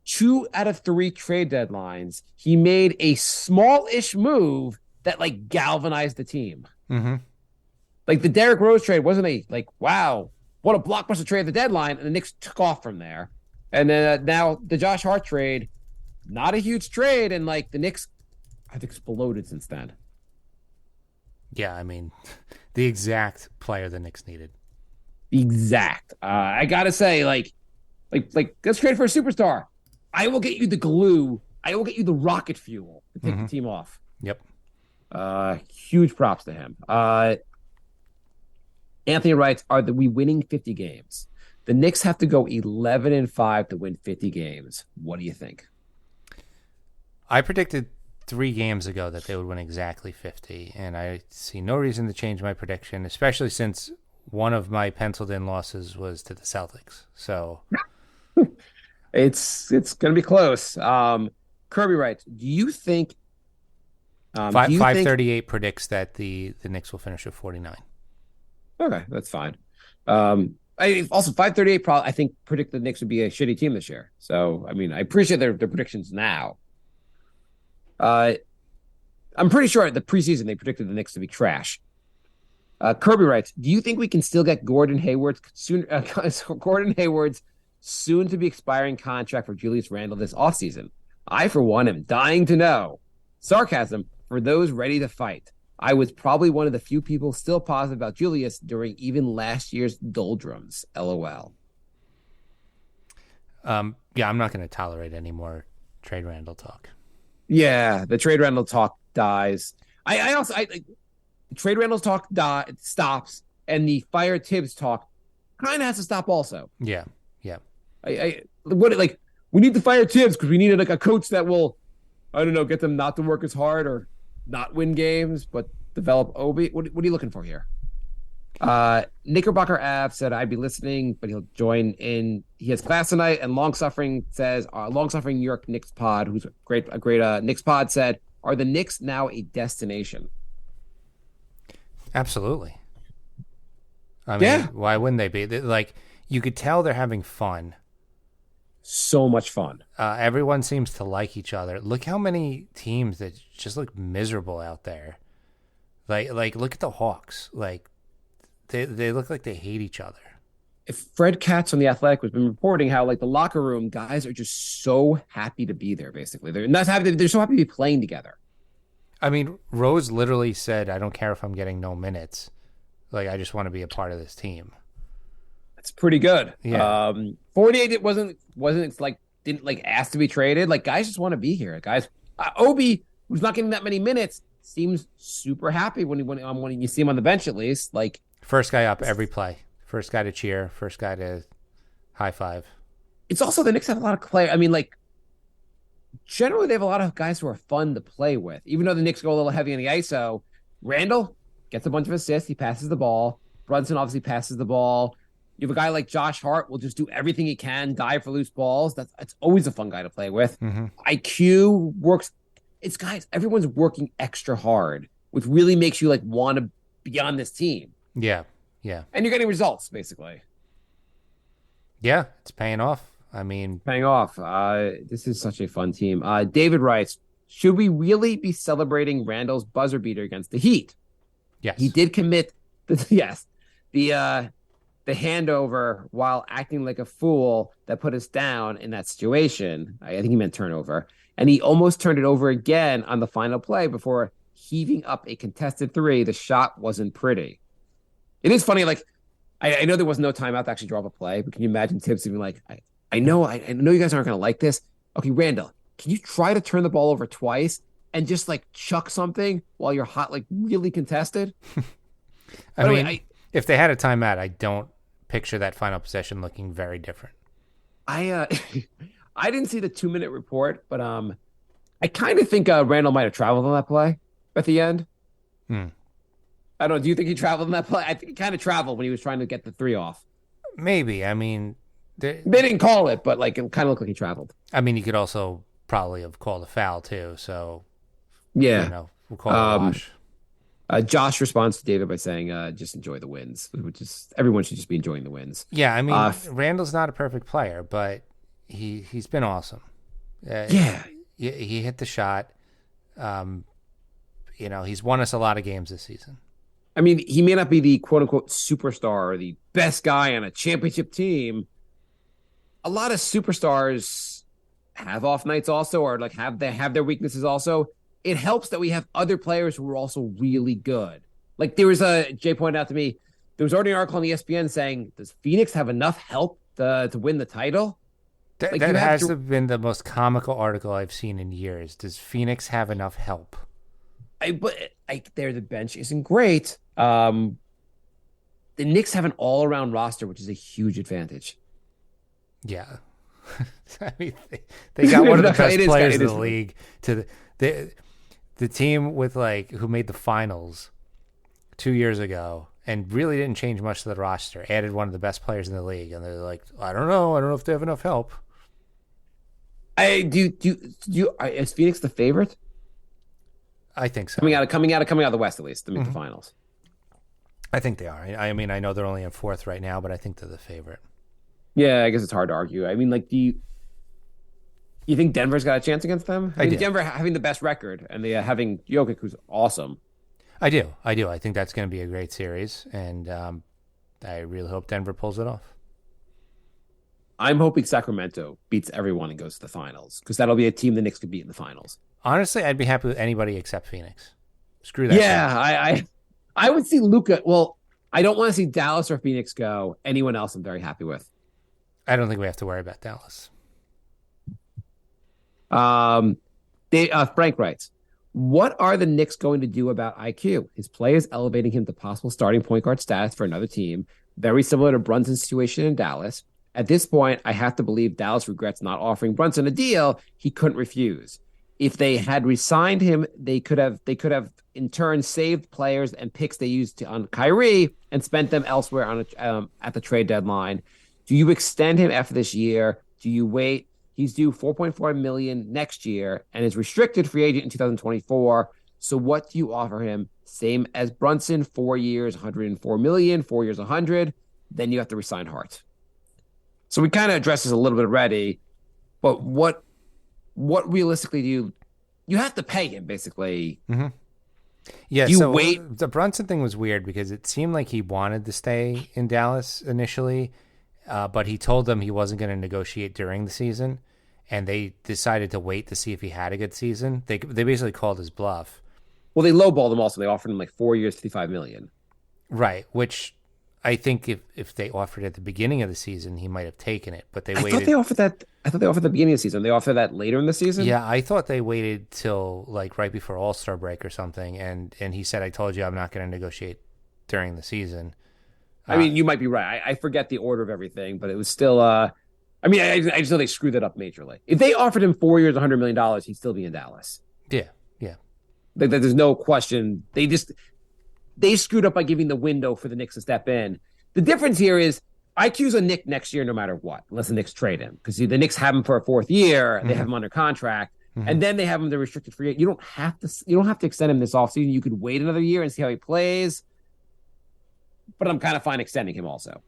2 out of 3 trade deadlines, he made a small-ish move that like galvanized the team. Mm-hmm. Like the Derrick Rose trade wasn't wow, what a blockbuster trade at the deadline, and the Knicks took off from there. And then now the Josh Hart trade, not a huge trade, and like the Knicks have exploded since then. Yeah, I mean, the exact player the Knicks needed. Exact. I gotta say, let's trade for a superstar. I will get you the glue. I will get you the rocket fuel to take the team off. Yep. Huge props to him. Anthony writes, are we winning 50 games? The Knicks have to go 11-5 to win 50 games. What do you think? I predicted 3 games ago that they would win exactly 50, and I see no reason to change my prediction, especially since one of my penciled-in losses was to the Celtics. So it's going to be close. Kirby writes, do you think 538 predicts that the Knicks will finish with 49. Okay, that's fine. Also 538 probably I think predict the Knicks would be a shitty team this year. So I mean I appreciate their predictions now. I'm pretty sure the preseason they predicted the Knicks to be trash. Kirby writes, do you think we can still get Gordon Hayward's soon to be expiring contract for Julius Randle this offseason? I, for one, am dying to know. Sarcasm for those ready to fight. I was probably one of the few people still positive about Julius during even last year's doldrums. LOL. Yeah, I'm not going to tolerate any more trade Randle talk. Yeah, the trade Randle talk dies. Trade Randle's talk stops, and the fire Tibbs talk kind of has to stop also. Yeah. We need to fire Tibbs because we need a coach that will, I don't know, get them not to work as hard or not win games, but develop Obi. What are you looking for here? Knickerbocker Ave said I'd be listening, but he'll join in. He has class tonight, and Long-Suffering says, Long-Suffering New York Knicks pod, who's a great Knicks pod, said, are the Knicks now a destination? Absolutely. I mean, why wouldn't they be? You could tell they're having fun. So much fun. Everyone seems to like each other. Look how many teams that just look miserable out there. Like look at the Hawks. Like they look like they hate each other. If Fred Katz from The Athletic has been reporting how the locker room guys are just so happy to be there. Basically, they're not happy. They're so happy to be playing together. I mean, Rose literally said, "I don't care if I'm getting no minutes. I just want to be a part of this team." That's pretty good. Yeah. 48. It wasn't didn't ask to be traded. Guys just want to be here. Guys, Obi, who's not getting that many minutes, seems super happy when you see him on the bench at least. First guy up every play. First guy to cheer. First guy to high five. It's also the Knicks have a lot of play. I mean, generally they have a lot of guys who are fun to play with. Even though the Knicks go a little heavy on the ISO, Randle gets a bunch of assists. He passes the ball. Brunson obviously passes the ball. You have a guy like Josh Hart will just do everything he can, dive for loose balls. That's always a fun guy to play with. Mm-hmm. IQ works. It's guys, everyone's working extra hard, which really makes you want to be on this team. Yeah. And you're getting results, basically. Yeah, it's paying off. I mean, paying off. This is such a fun team. David writes, should we really be celebrating Randle's buzzer beater against the Heat? Yes. He did commit the handover while acting like a fool that put us down in that situation. I think he meant turnover. And he almost turned it over again on the final play before heaving up a contested three. The shot wasn't pretty. It is funny. I know there was no timeout to actually draw up a play, but can you imagine Tibbs being I know you guys aren't going to like this. Okay, Randle, can you try to turn the ball over twice and just chuck something while you're hot, really contested? I mean, if they had a timeout, I don't picture that final possession looking very different. I didn't see the 2-minute report, but I kind of think Randle might have traveled on that play at the end. I don't know. Do you think he traveled on that play? I think he kind of traveled when he was trying to get the three off. Maybe. I mean, they didn't call it, but it kind of looked like he traveled. I mean, he could also probably have called a foul too. So yeah, we'll call it a wash. Josh responds to David by saying, just enjoy the wins, which is everyone should just be enjoying the wins. Yeah, I mean, Randle's not a perfect player, but he's been awesome. He hit the shot. He's won us a lot of games this season. I mean, he may not be the quote unquote superstar or the best guy on a championship team. A lot of superstars have off nights also, or like have their weaknesses also. It helps that we have other players who are also really good. Like there was Jay pointed out to me, there was already an article on ESPN saying, does Phoenix have enough help to win the title? That has been the most comical article I've seen in years. Does Phoenix have enough help? The bench isn't great. The Knicks have an all-around roster, which is a huge advantage. Yeah. I mean, they got one of the best players in the league. To the team with who made the finals 2 years ago and really didn't change much to the roster. Added one of the best players in the league, and they're like, I don't know if they have enough help. Is Phoenix the favorite? I think so. Coming out of the West, at least to make the finals. I think they are. I mean, I know they're only in fourth right now, but I think they're the favorite. Yeah, I guess it's hard to argue. I mean, do you think Denver's got a chance against them? I mean, Denver having the best record and they having Jokic, who's awesome. I do. I think that's going to be a great series, and I really hope Denver pulls it off. I'm hoping Sacramento beats everyone and goes to the finals, because that'll be a team the Knicks could beat in the finals. Honestly, I'd be happy with anybody except Phoenix. Screw that. Yeah, I would see Luka. Well, I don't want to see Dallas or Phoenix go. Anyone else I'm very happy with. I don't think we have to worry about Dallas. Frank writes, what are the Knicks going to do about IQ? His play is elevating him to possible starting point guard status for another team, very similar to Brunson's situation in Dallas. At this point, I have to believe Dallas regrets not offering Brunson a deal he couldn't refuse. If they had re-signed him, they could have in turn saved players and picks they used on Kyrie and spent them elsewhere at the trade deadline. Do you extend him after this year? Do you wait? He's due $4.4 million next year and is restricted free agent in 2024. So what do you offer him? Same as Brunson, 4 years, $104 million, 4 years, $100. Then you have to resign Hart. So we kind of addressed this a little bit already, but what realistically do you have to pay him basically? Mm-hmm. Yeah. Do you wait? The Brunson thing was weird because it seemed like he wanted to stay in Dallas initially, but he told them he wasn't going to negotiate during the season, and they decided to wait to see if he had a good season. They basically called his bluff. Well, they lowballed him also. They offered him 4 years, $55 million. Right, which I think if they offered at the beginning of the season, he might have taken it, but they waited. I thought they offered the beginning of the season. They offered that later in the season? Yeah, I thought they waited till right before All-Star break or something, and he said, I told you I'm not going to negotiate during the season. I mean, you might be right. I forget the order of everything, but it was still I just know they screwed it up majorly. If they offered him 4 years, $100 million, he'd still be in Dallas. Yeah. There's no question. They screwed up by giving the window for the Knicks to step in. The difference here is IQ's a Knick next year no matter what, unless the Knicks trade him. Because the Knicks have him for a fourth year, they have him under contract, and then they have him the restricted free agent. You don't have to extend him this offseason. You could wait another year and see how he plays. But I'm kind of fine extending him also.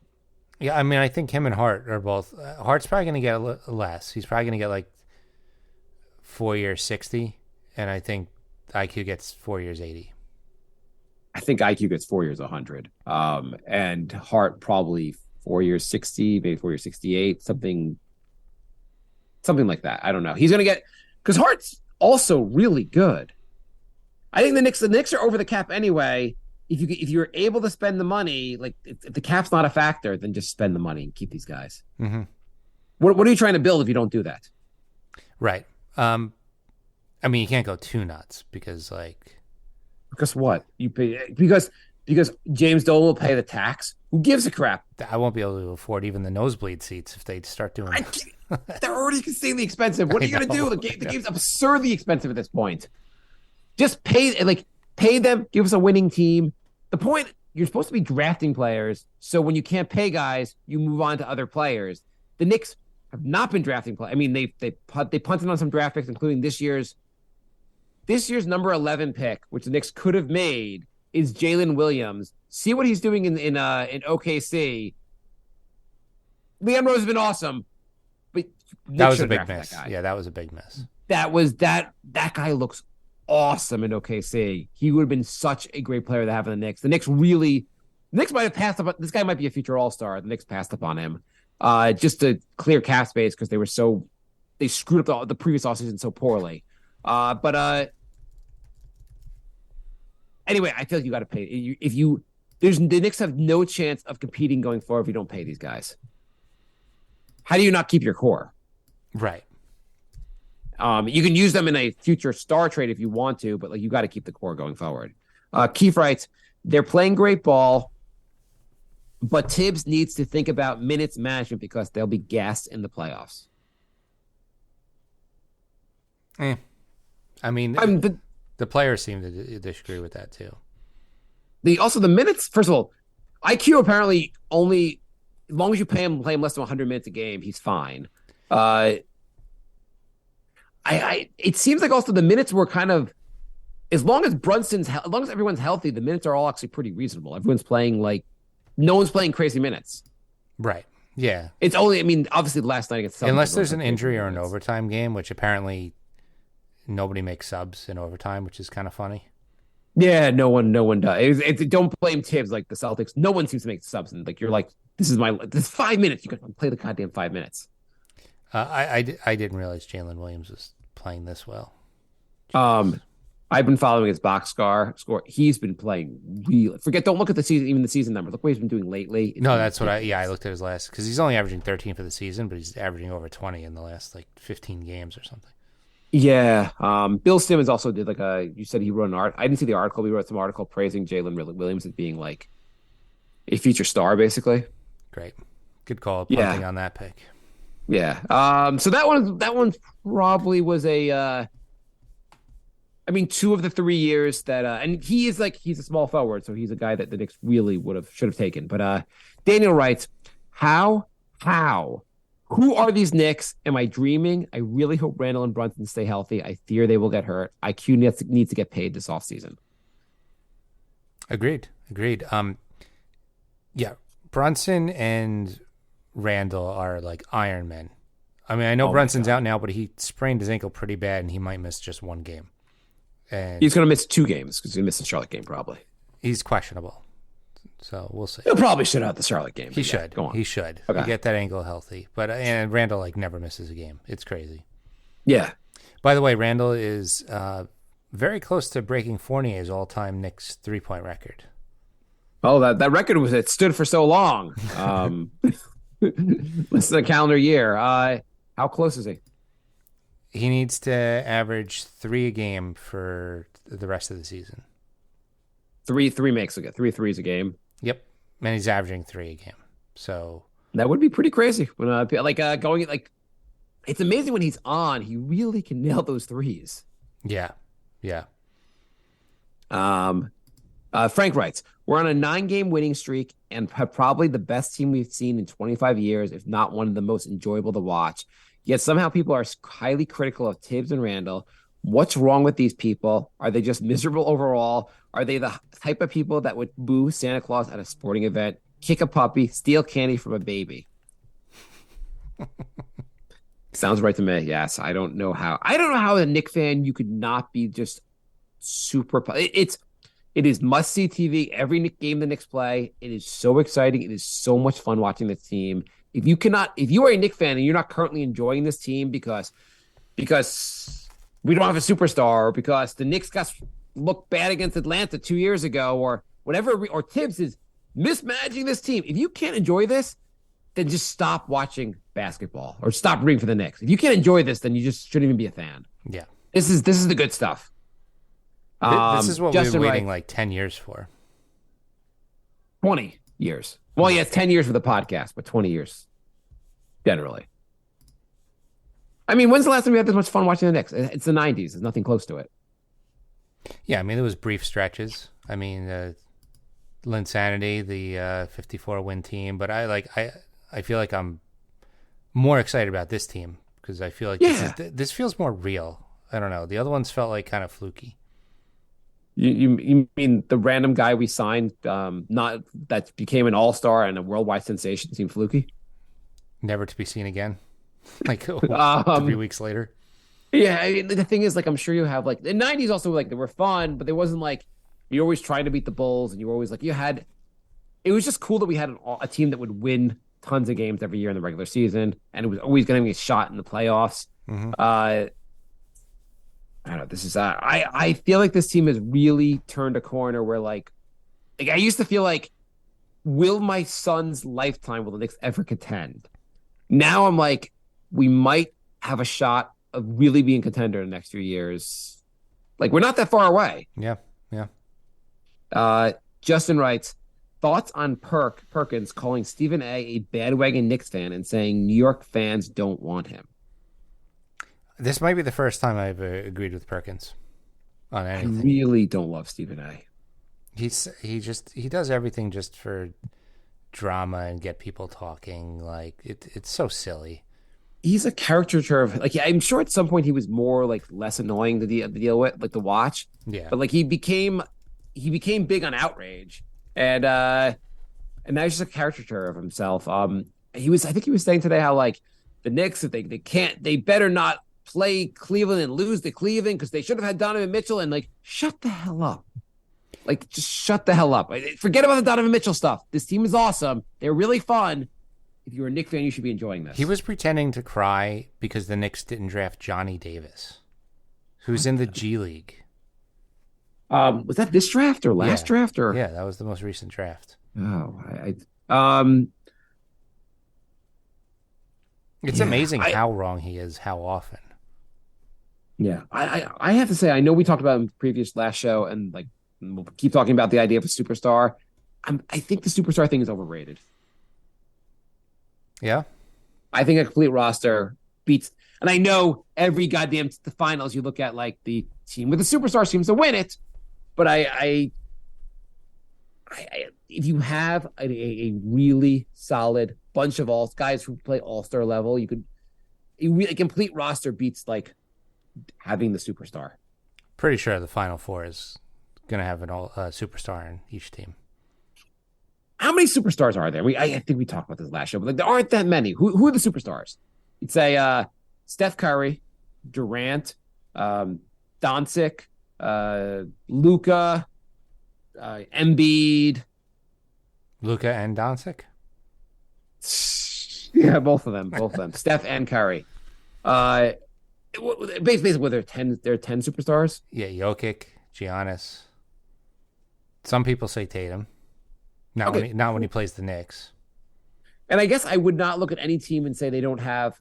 Yeah, I mean, I think him and Hart are both. Hart's probably going to get less. He's probably going to get 4 years, 60, and I think IQ gets 4 years, 80. I think IQ gets 4 years, 100. And Hart probably 4 years, 60, maybe 4 years, 68, something like that. I don't know. He's going to get, because Hart's also really good. I think the Knicks are over the cap anyway. If you're able to spend the money, if the cap's not a factor, then just spend the money and keep these guys. Mm-hmm. What are you trying to build if you don't do that? Right. I mean, you can't go too nuts because Because what? You pay because James Dolan will pay the tax. Who gives a crap? I won't be able to afford even the nosebleed seats if they start doing that. They're already insanely expensive. What are you going to do? The game's absurdly expensive at this point. Just pay them. Give us a winning team. The point, you're supposed to be drafting players, so when you can't pay guys, you move on to other players. The Knicks have not been drafting players. I mean, they punted on some draft picks, including this year's number 11 pick, which the Knicks could have made, is Jalen Williams. See what he's doing in OKC. Leon Rose has been awesome, but that was a big miss. Yeah, that was a big miss. That guy looks awesome in OKC. He would have been such a great player to have in the Knicks. The Knicks might have passed up. This guy might be a future All-Star. The Knicks passed up on him just to clear cap space because they screwed up the previous offseason so poorly. But anyway, I feel like you got to pay. The Knicks have no chance of competing going forward if you don't pay these guys. How do you not keep your core? Right. You can use them in a future star trade if you want to, but you got to keep the core going forward. Keith writes, they're playing great ball, but Tibbs needs to think about minutes management because they'll be gassed in the playoffs. I mean, the players seem to disagree with that too. The minutes, first of all, IQ apparently only, as long as you play him less than 100 minutes a game, he's fine. It seems like also the minutes were kind of, as long as everyone's healthy, the minutes are all actually pretty reasonable. Everyone's playing no one's playing crazy minutes. Right. Yeah. It's only, obviously last night against Celtics, unless there's an injury or an overtime game, which apparently nobody makes subs in overtime, which is kind of funny. Yeah, no one does. Don't blame Tibbs like the Celtics. No one seems to make subs, and you're like, this is 5 minutes. You got to play the goddamn 5 minutes. I didn't realize Jalen Williams was playing this well. I've been following his box score. He's been playing really. Don't look at the season, even the season numbers. Look what he's been doing lately. That's what I looked at his last, because he's only averaging 13 for the season, but he's averaging over 20 in the last 15 games or something. Yeah. Bill Simmons also did you said he wrote an art. I didn't see the article. He wrote some article praising Jalen Williams as being a future star, basically. Great. Good call. Punting on that pick. Yeah. So that one probably was a, 2 of the 3 years that, and he's a small forward. So he's a guy that the Knicks really should have taken. But, Daniel writes, how, who are these Knicks? Am I dreaming? I really hope Randle and Brunson stay healthy. I fear they will get hurt. IQ needs to get paid this offseason. Agreed. Yeah. Brunson and Randle are like Iron Men. I know Brunson's out now, but he sprained his ankle pretty bad, and he might miss just one game. And he's going to miss 2 games because he missed the Charlotte game probably. He's questionable. So we'll see. He'll probably sit out the Charlotte game. He should. Go on. He should. Okay. Get that ankle healthy. But and Randle never misses a game. It's crazy. Yeah. By the way, Randle is very close to breaking Fournier's all-time Knicks 3-point record. Oh, that record it stood for so long. Less than a calendar year. How close is he? He needs to average 3 a game for the rest of the season. 3 makes 3 threes a game. Yep, and he's averaging 3 a game. So that would be pretty crazy. When it's amazing when he's on. He really can nail those threes. Yeah. Frank writes, we're on a 9-game winning streak and have probably the best team we've seen in 25 years, if not one of the most enjoyable to watch. Yet somehow people are highly critical of Tibbs and Randle. What's wrong with these people? Are they just miserable overall? Are they the type of people that would boo Santa Claus at a sporting event, kick a puppy, steal candy from a baby? Sounds right to me. Yes. I don't know how as a Knicks fan you could not be just super. It is must-see TV. Every game the Knicks play, it is so exciting. It is so much fun watching this team. If you are a Knicks fan and you're not currently enjoying this team because we don't have a superstar, or because the Knicks looked bad against Atlanta 2 years ago, or whatever, or Tibbs is mismanaging this team. If you can't enjoy this, then just stop watching basketball or stop rooting for the Knicks. If you can't enjoy this, then you just shouldn't even be a fan. Yeah. This is the good stuff. This is what Justin we've been waiting 10 years for. 20 years. Well, yeah, it's 10 years for the podcast, but 20 years generally. When's the last time we had this much fun watching the Knicks? It's the 90s. There's nothing close to it. Yeah, there was brief stretches. Linsanity, the 54-win team, but I feel like I'm more excited about this team because I feel like this feels more real. I don't know. The other ones felt like kind of fluky. You mean the random guy we signed, not that became an all-star and a worldwide sensation, seemed fluky? Never to be seen again. 3 weeks later. Yeah, I mean, the thing is, like, I'm sure you have like the '90s also like they were fun, but they wasn't like you're always trying to beat the Bulls, and you were always like you had. It was just cool that we had a team that would win tons of games every year in the regular season, and it was always going to be a shot in the playoffs. I don't know. This is I feel like this team has really turned a corner where like I used to feel like, will my son's lifetime will the Knicks ever contend? Now I'm like, we might have a shot of really being contender in the next few years. Like we're not that far away. Yeah, yeah. Justin writes, thoughts on Perkins calling Stephen A bandwagon Knicks fan and saying New York fans don't want him. This might be the first time I've agreed with Perkins on anything. I really don't love Stephen A. He does everything just for drama and get people talking. Like it's so silly. He's a caricature of like I'm sure at some point he was more like less annoying to deal with, like to watch. Yeah. But like he became big on outrage, and now he's just a caricature of himself. I think he was saying today how like the Knicks, if they better not play Cleveland and lose to Cleveland because they should have had Donovan Mitchell, and like shut the hell up. Like, just shut the hell up. Forget about the Donovan Mitchell stuff. This team is awesome. They're really fun. If you're a Knicks fan, you should be enjoying this. He was pretending to cry because the Knicks didn't draft Johnny Davis, who's in the G League. Was that this draft or last draft? Or yeah, that was the most recent draft. Oh, It's amazing how wrong he is, how often. Yeah, I have to say, I know we talked about in previous last show, and like we'll keep talking about the idea of a superstar. I think the superstar thing is overrated. Yeah, I think a complete roster beats, and I know every goddamn the finals you look at, like the team with a superstar seems to win it, but I if you have a really solid bunch of all guys who play all-star level, you could a complete roster beats like having the superstar. Pretty sure the Final Four is going to have an all superstar in each team. How many superstars are there? I think we talked about this last show, but like there aren't that many. Who are the superstars? You'd say Steph Curry, Durant, Doncic, Luka, Embiid. Luka and Doncic? Yeah, both of them. Steph and Curry. Basically, there are 10 superstars. Yeah, Jokic, Giannis. Some people say Tatum. Not when he plays the Knicks. And I guess I would not look at any team and say they don't have.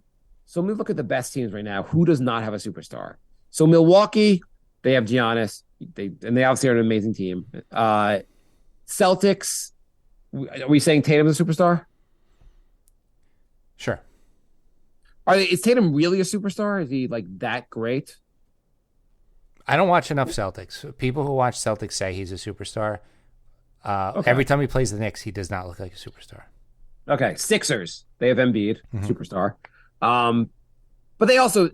So let me look at the best teams right now. Who does not have a superstar? So Milwaukee, they have Giannis. They obviously are an amazing team. Celtics, are we saying Tatum's a superstar? Sure. Is Tatum really a superstar? Is he like that great? I don't watch enough Celtics. People who watch Celtics say he's a superstar. Every time he plays the Knicks, he does not look like a superstar. Okay, Sixers, they have Embiid, superstar. But they also,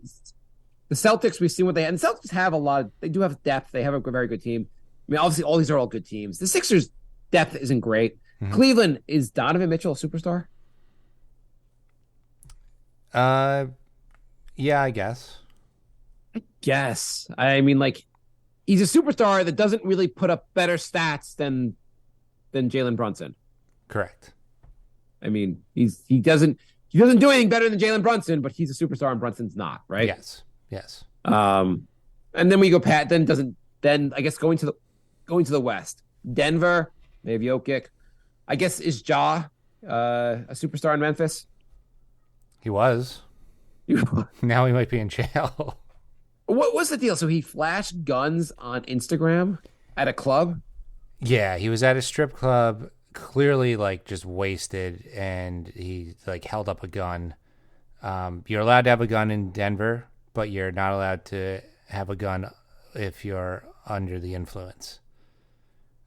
the Celtics, we've seen what they had. And the Celtics have they do have depth. They have a very good team. I mean, obviously, all these are all good teams. The Sixers' depth isn't great. Cleveland, is Donovan Mitchell a superstar? Yeah, I guess. I mean, like, he's a superstar that doesn't really put up better stats than Jalen Brunson. Correct. I mean, he doesn't do anything better than Jalen Brunson, but he's a superstar and Brunson's not, right? Yes. And then we go then I guess going to the West. Denver, they have Jokic. I guess is Ja a superstar in Memphis? He was. Now he might be in jail. What was the deal? So he flashed guns on Instagram at a club? Yeah, he was at a strip club, clearly like just wasted, and he like held up a gun. You're allowed to have a gun in Denver, but you're not allowed to have a gun if you're under the influence.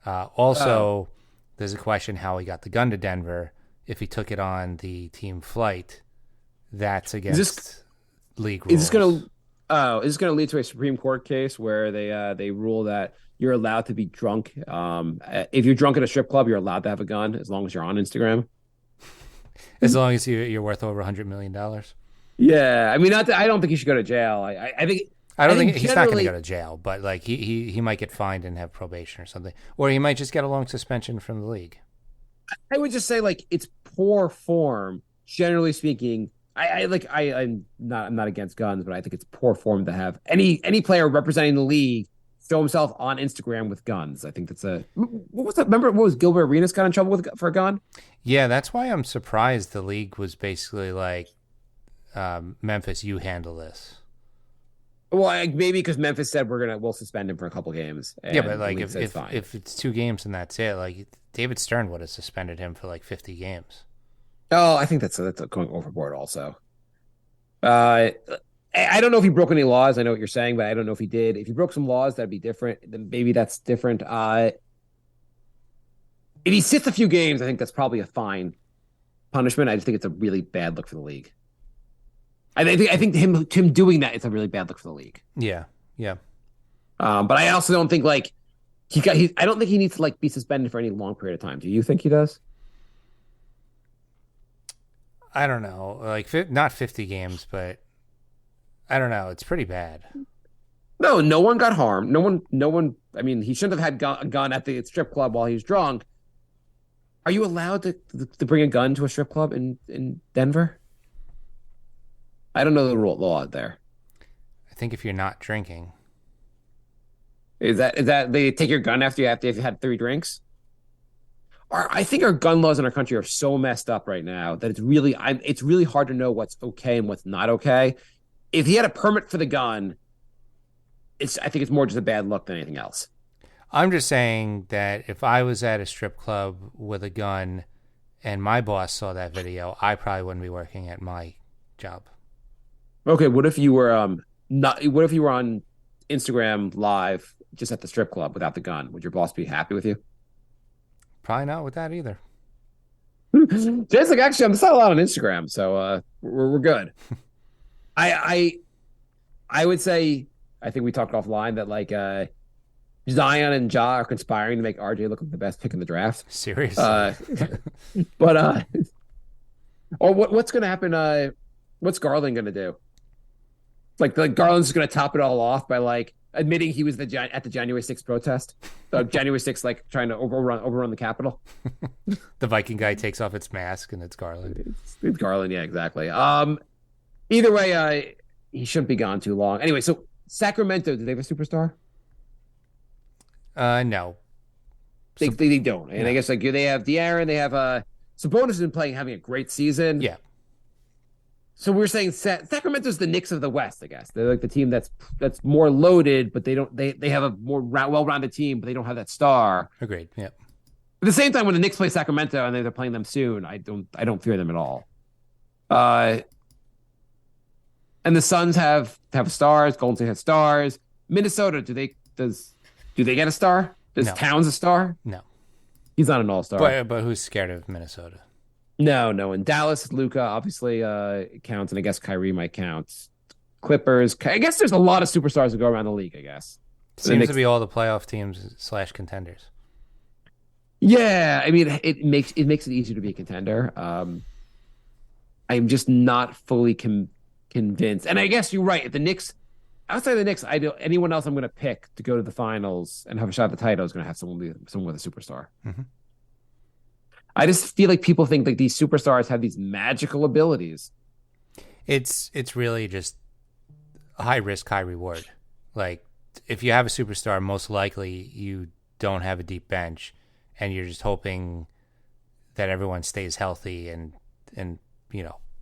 Also, there's a question how he got the gun to Denver. If he took it on the team flight, that's against league rules. Is this going to lead to a Supreme Court case where they rule that you're allowed to be drunk? If you're drunk at a strip club, you're allowed to have a gun as long as you're on Instagram. As long as you're worth over $100 million. Yeah, I mean, I don't think he should go to jail. I think I don't think think he's not going to generally- go to jail, but like he might get fined and have probation or something, or he might just get a long suspension from the league. I would just say like it's poor form, generally speaking. I'm not against guns, but I think it's poor form to have any player representing the league show himself on Instagram with guns. I think that's what was that? Remember what was Gilbert Arenas got in trouble with for a gun? Yeah, that's why I'm surprised the league was basically like, Memphis, you handle this. Well, maybe because Memphis said we'll suspend him for a couple games. Yeah, but the like league says fine. if it's 2 games and that's it, like David Stern would have suspended him for like 50 games. Oh, I think that's going overboard. Also, I don't know if he broke any laws. I know what you're saying, but I don't know if he did. If he broke some laws, that'd be different. Then maybe that's different. If he sits a few games, I think that's probably a fine punishment. I just think it's a really bad look for the league. I think him doing that is a really bad look for the league. Yeah, yeah. But I also don't think like I don't think he needs to like be suspended for any long period of time. Do you think he does? I don't know, like not 50 games, but I don't know. It's pretty bad. No one got harmed. No one. I mean, he shouldn't have had a gun at the strip club while he was drunk. Are you allowed to bring a gun to a strip club in Denver? I don't know the law there. I think if you're not drinking, Is that they take your gun after you've had 3 drinks? I think our gun laws in our country are so messed up right now that it's really hard to know what's okay and what's not okay. If he had a permit for the gun, I think it's more just a bad look than anything else. I'm just saying that if I was at a strip club with a gun and my boss saw that video, I probably wouldn't be working at my job. Okay, what if you were what if you were on Instagram live just at the strip club without the gun? Would your boss be happy with you? Probably not with that either. Jay's like, actually, I'm not allowed on Instagram, so we're good. I would say, I think we talked offline that like Zion and Ja are conspiring to make RJ look like the best pick in the draft. Seriously. But or what's going to happen? What's Garland going to do? Like Garland's just going to top it all off by like admitting he was at the January 6th protest. January 6th, like trying to overrun the Capitol. The Viking guy takes off its mask and it's Garland. It's Garland, yeah, exactly. Either way, he shouldn't be gone too long. Anyway, so Sacramento, do they have a superstar? No. They don't. And I guess like they have De'Aaron, they have Sabonis has been having a great season. Yeah. So we're saying Sacramento's the Knicks of the West, I guess. They're like the team that's more loaded, but they have a more well-rounded team, but they don't have that star. Agreed. Yeah. At the same time, when the Knicks play Sacramento and they're playing them soon, I don't fear them at all. And the Suns have stars. Golden State has stars. Minnesota, do they get a star? Does No. Towns a star? No. He's not an all-star. But who's scared of Minnesota? No. In Dallas, Luka obviously counts, and I guess Kyrie might count. Clippers. I guess there's a lot of superstars that go around the league, I guess. Seems to be all the playoff teams / contenders. Yeah, I mean, it makes it easier to be a contender. I'm just not fully convinced. And I guess you're right. If the Knicks, outside of the Knicks, anyone else I'm going to pick to go to the finals and have a shot at the title is going to have someone with a superstar. Mm-hmm. I just feel like people think like these superstars have these magical abilities. It's really just high risk, high reward. Like if you have a superstar, most likely you don't have a deep bench, and you're just hoping that everyone stays healthy and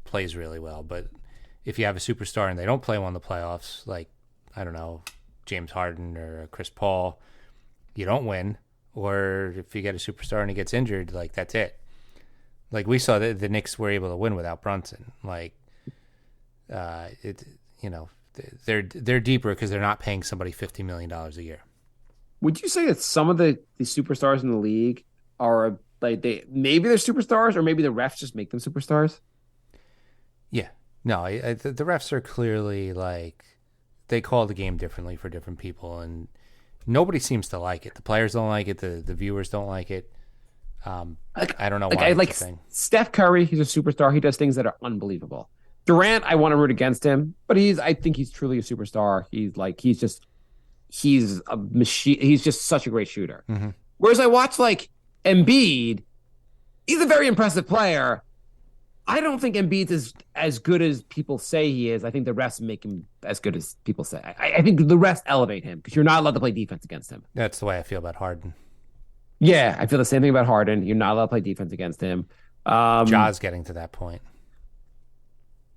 plays really well. But if you have a superstar and they don't play well in the playoffs, like I don't know, James Harden or Chris Paul, you don't win. Or if you get a superstar and he gets injured, like that's it. Like we saw the Knicks were able to win without Brunson. Like they're deeper because they're not paying somebody $50 million a year. Would you say that some of the superstars in the league are like maybe they're superstars, or maybe the refs just make them superstars? Yeah, no, the refs are clearly like they call the game differently for different people, and nobody seems to like it. The players don't like it. The viewers don't like it. I don't know why. Steph Curry, he's a superstar. He does things that are unbelievable. Durant, I want to root against him, but I think he's truly a superstar. He's a machine. He's just such a great shooter. Mm-hmm. Whereas I watch like Embiid, he's a very impressive player. I don't think Embiid is as good as people say he is. I think the refs make him as good as people say. I think the refs elevate him because you're not allowed to play defense against him. That's the way I feel about Harden. Yeah, I feel the same thing about Harden. You're not allowed to play defense against him. Ja's getting to that point.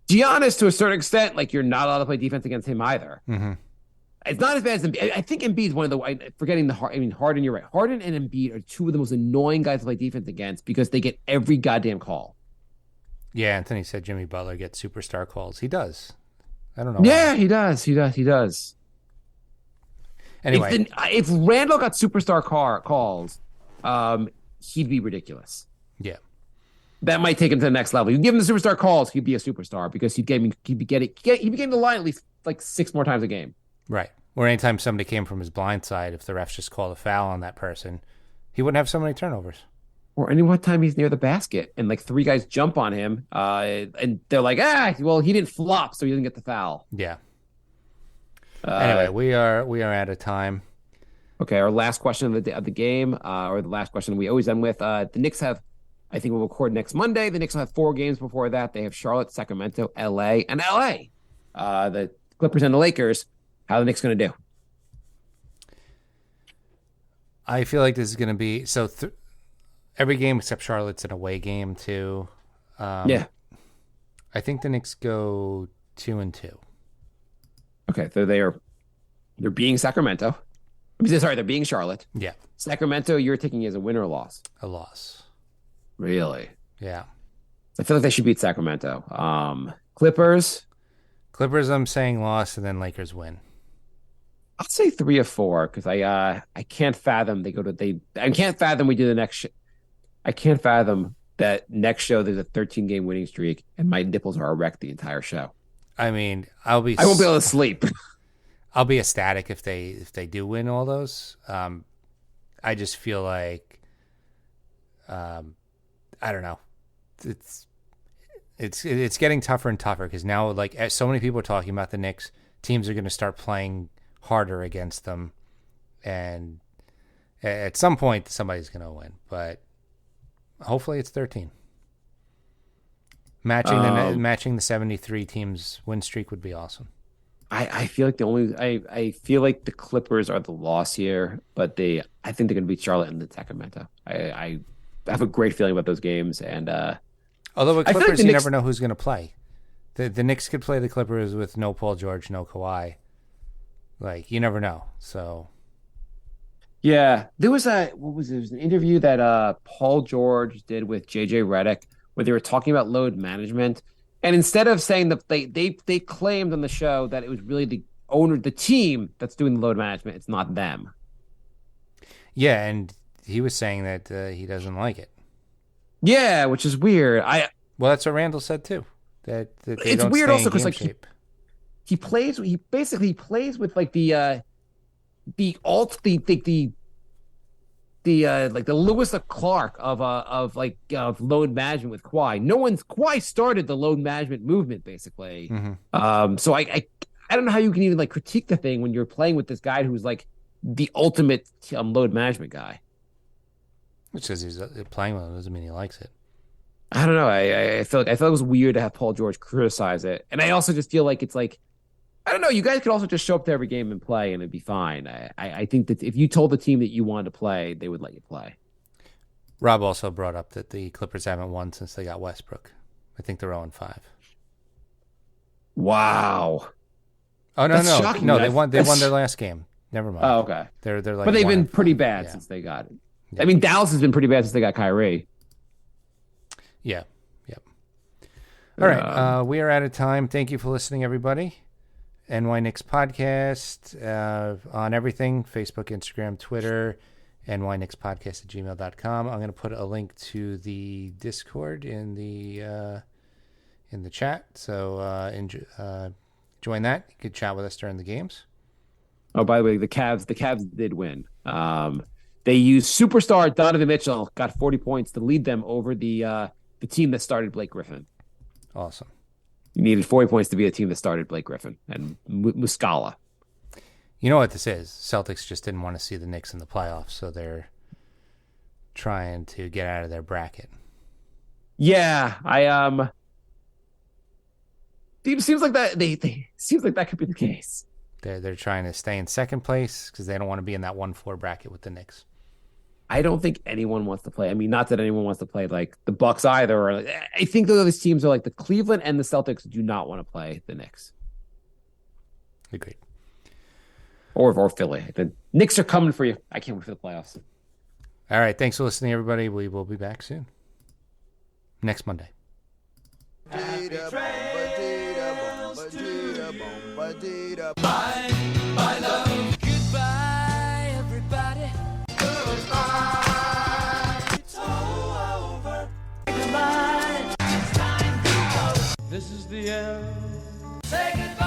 Giannis, to a certain extent, like you're not allowed to play defense against him either. Mm-hmm. It's not as bad as Embiid. I think Embiid's one of the forgetting the Harden. You're right. Harden and Embiid are two of the most annoying guys to play defense against because they get every goddamn call. Yeah, Anthony said Jimmy Butler gets superstar calls. He does. I don't know. Yeah, why. he does. Anyway, if Randle got superstar calls, he'd be ridiculous. Yeah. That might take him to the next level. You give him the superstar calls, he'd be a superstar because he'd be getting the line at least like 6 more times a game. Right. Or anytime somebody came from his blind side, if the refs just called a foul on that person, he wouldn't have so many turnovers. Or any one time he's near the basket and like 3 guys jump on him, and they're like, well, he didn't flop, so he didn't get the foul. Yeah. Anyway, we are out of time. Okay, our last question of the game, or the last question we always end with. The Knicks have, I think we'll record next Monday. The Knicks will have 4 games before that. They have Charlotte, Sacramento, LA, and LA. The Clippers and the Lakers. How are the Knicks going to do? I feel like this is going to be every game except Charlotte's an away game too. Yeah. I think the Knicks go 2-2. Okay, so they're being Sacramento. They're being Charlotte. Yeah. Sacramento, you're taking as a win or a loss? A loss. Really? Yeah. I feel like they should beat Sacramento. Clippers, I'm saying loss, and then Lakers win. I'll say 3 or 4 because I can't fathom I can't fathom we do the next. I can't fathom that next show there's a 13-game winning streak and my nipples are erect the entire show. I mean, I won't be able to sleep. I'll be ecstatic if they do win all those. I just feel like, I don't know, it's getting tougher and tougher because now like so many people are talking about the Knicks. Teams are going to start playing harder against them, and at some point somebody's going to win. But hopefully it's 13. Matching the 73 teams win streak would be awesome. I feel like I feel like the Clippers are the loss here, but I think they're going to beat Charlotte and the Sacramento. I have a great feeling about those games, and although with Clippers, like you Knicks, never know who's going to play. The Knicks could play the Clippers with no Paul George, no Kawhi. Like you never know. So yeah, there was an interview that Paul George did with JJ Redick where they were talking about load management. And instead of saying that they claimed on the show that it was really the team that's doing the load management, it's not them. Yeah, and he was saying that he doesn't like it. Yeah, which is weird. Well, that's what Randle said too. That they it's don't weird stay also in game because shape. he basically plays with like the Lewis Clark of load management with Kawhi. Kawhi started the load management movement basically. Mm-hmm. So I don't know how you can even like critique the thing when you're playing with this guy who's like the ultimate load management guy. Which says he's playing with him doesn't mean he likes it. I don't know. I feel like it was weird to have Paul George criticize it, and I also just feel like it's like I don't know. You guys could also just show up to every game and play, and it'd be fine. I think that if you told the team that you wanted to play, they would let you play. Rob also brought up that the Clippers haven't won since they got Westbrook. I think they're 0-5. Wow. Oh no, That's no, shocking. no! They won their last game. Never mind. Oh, okay. They're like, but they've been 1-5. pretty bad Yeah. since they got it. Yeah. I mean, Dallas has been pretty bad since they got Kyrie. Yeah. Yep. All right. We are out of time. Thank you for listening, everybody. NY Knicks podcast on everything: Facebook, Instagram, Twitter. nyknickspodcast@gmail.com. I'm going to put a link to the Discord in the chat. So join that. You could chat with us during the games. Oh, by the way, the Cavs did win. They used superstar Donovan Mitchell, got 40 points to lead them over the team that started Blake Griffin. Awesome. You needed 40 points to be a team that started Blake Griffin and Muscala. You know what this is? Celtics just didn't want to see the Knicks in the playoffs, so they're trying to get out of their bracket. Yeah, it seems like that. Seems like that could be the case. They're trying to stay in second place because they don't want to be in that 1-4 bracket with the Knicks. I don't think anyone wants to play. I mean, not that anyone wants to play like the Bucks either. Or I think those teams are like the Cleveland and the Celtics do not want to play the Knicks. Agreed. Or Philly. The Knicks are coming for you. I can't wait for the playoffs. All right. Thanks for listening, everybody. We will be back soon. Next Monday. My love. Goodbye, everybody. Goodbye. It's all over. Goodbye. It's time to go. This is the end. Say goodbye.